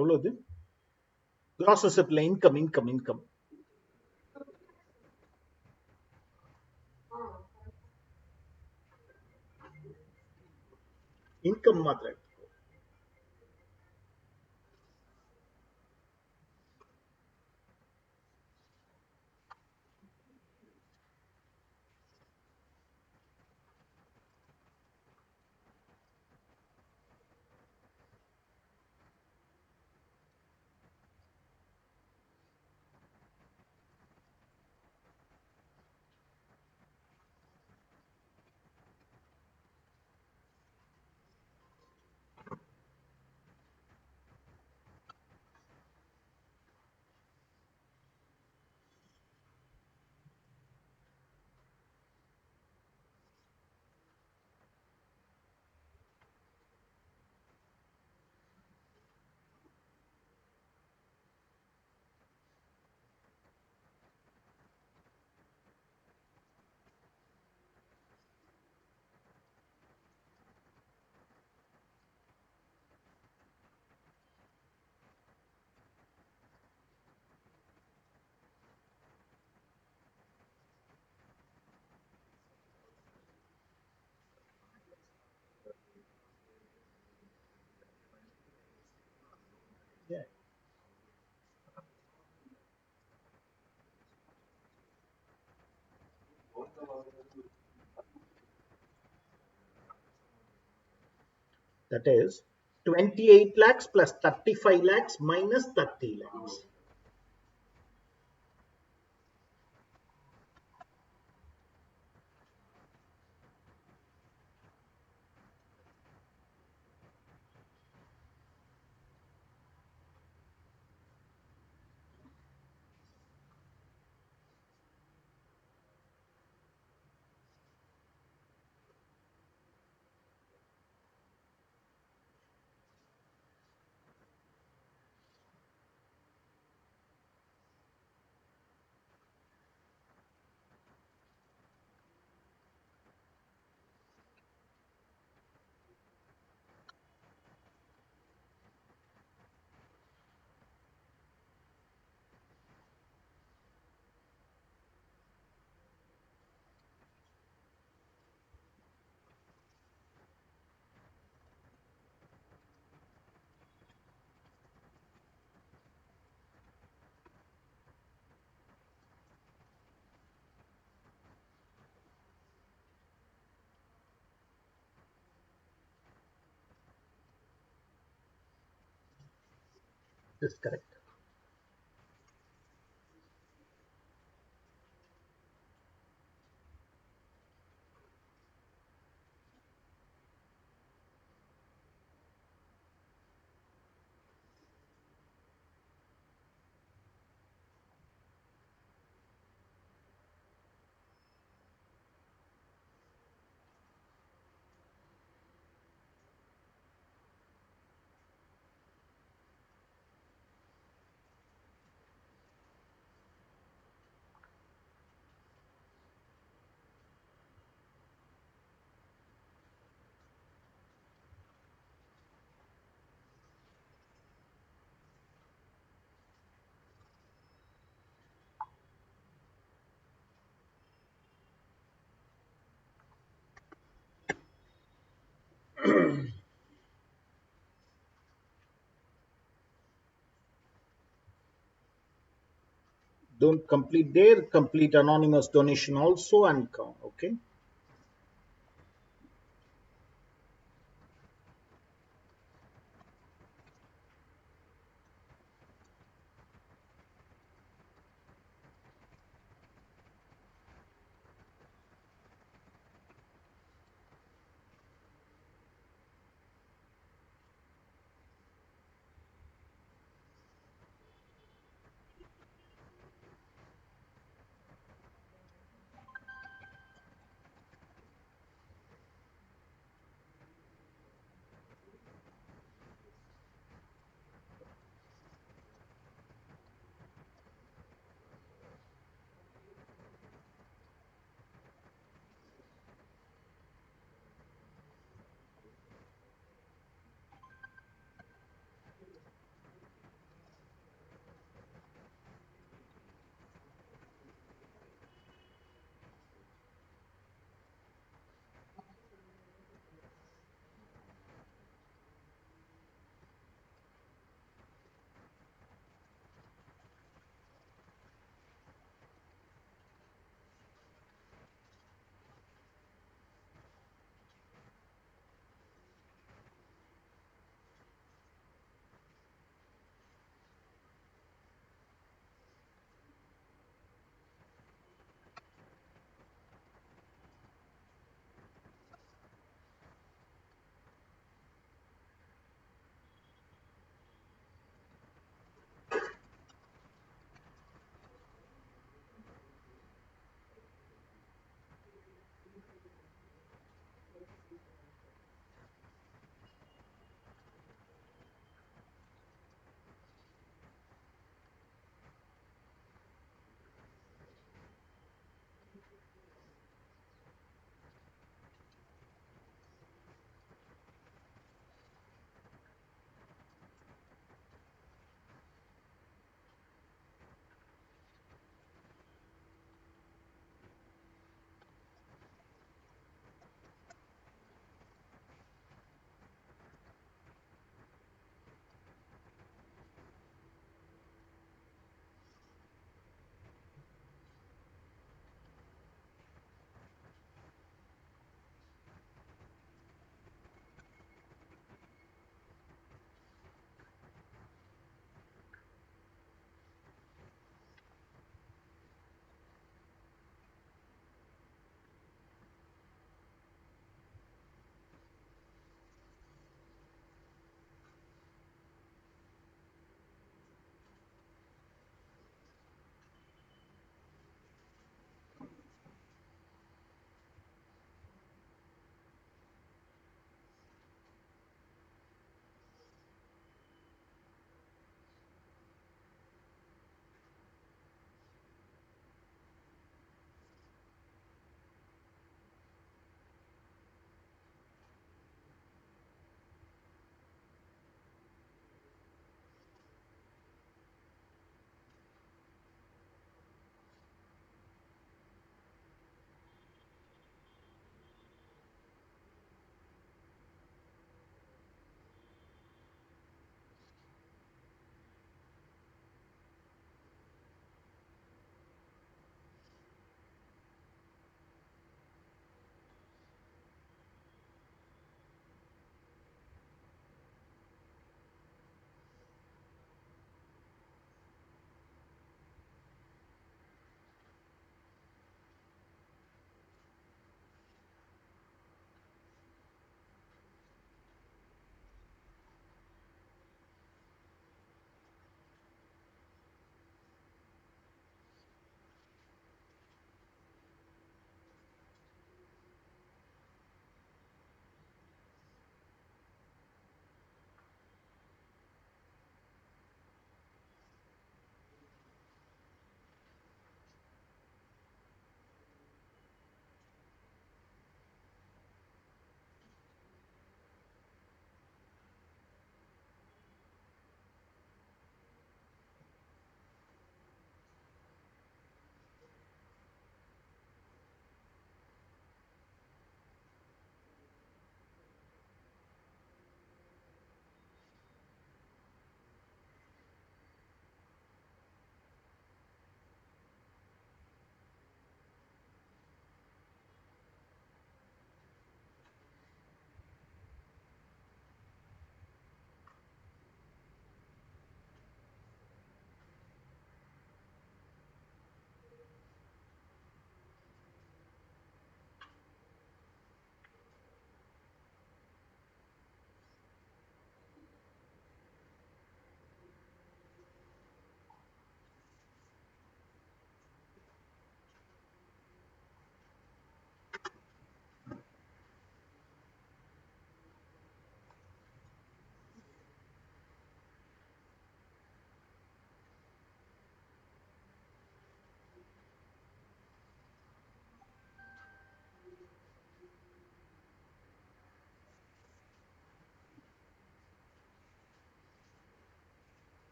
எவ்வளவு cross ரெசிப்ட்ல income மாத்திரம் That is 28 lakhs plus 35 lakhs minus 30 lakhs. This is correct. Don't complete there, complete anonymous donation also and come. Okay.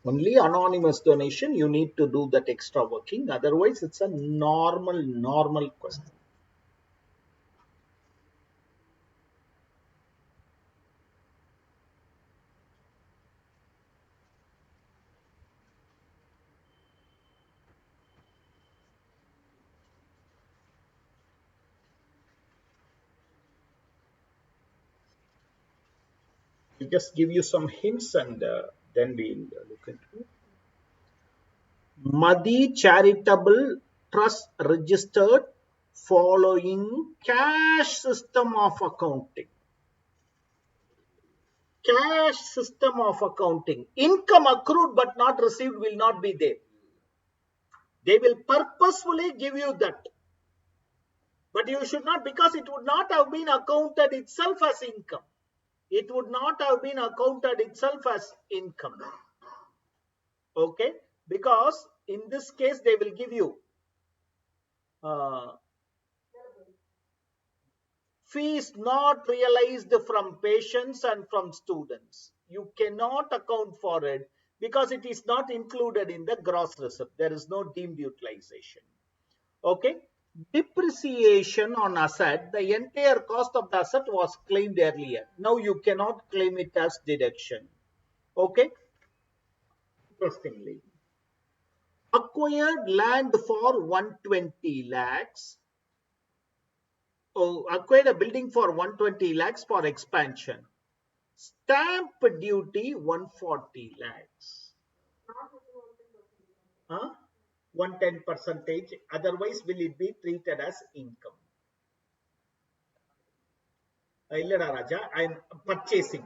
Only anonymous donation, you need to do that extra working. Otherwise, it's a normal question. I'll just give you some hints and then we'll look into it. Madi Charitable Trust registered following cash system of accounting. Cash system of accounting. Income accrued but not received will not be there. They will purposefully give you that. But you should not, because it would not have been accounted itself as income. It would not have been accounted itself as income. Okay? Because in this case, they will give you fees not realized from patients and from students. You cannot account for it because it is not included in the gross receipt. There is no deemed utilization. Okay. Depreciation on asset, the entire cost of the asset was claimed earlier. Now you cannot claim it as deduction. Okay. Interestingly, acquired land for 120 lakhs. Oh, acquired a building for 120 lakhs for expansion. Stamp duty 140 lakhs. 110%. Otherwise, will it be treated as income? Illada Raja, I am purchasing.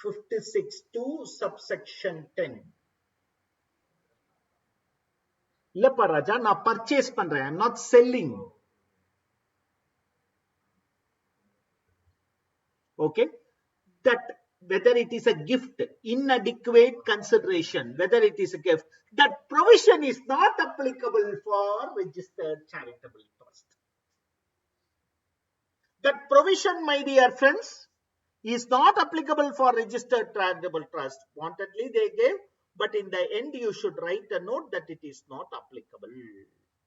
56(2) subsection 10. இல்லப்பா ராஜா நான் purchase பண்றேன். I'm not selling. Okay. That whether it is a gift, inadequate consideration, whether it is a gift, that provision is not applicable for registered charitable trust. That provision, my dear friends, is not applicable for registered charitable trust. Wantedly they gave, but in the end you should write a note that it is not applicable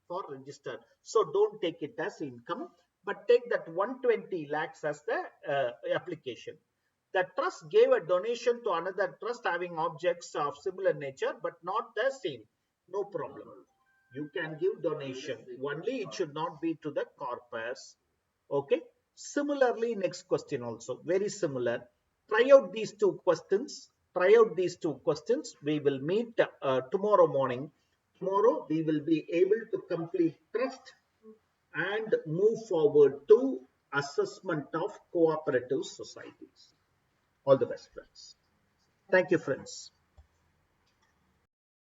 for registered. So don't take it as income, but take that 120 lakhs as the application. The trust gave a donation to another trust having objects of similar nature, but not the same. No problem. You can give donation. Only it should not be to the corpus. Okay. Similarly, next question also very similar. Try out these two questions. Try out these two questions. We will meet tomorrow morning. Tomorrow we will be able to complete trust and move forward to assessment of cooperative societies. All the best, friends. Thank you, friends.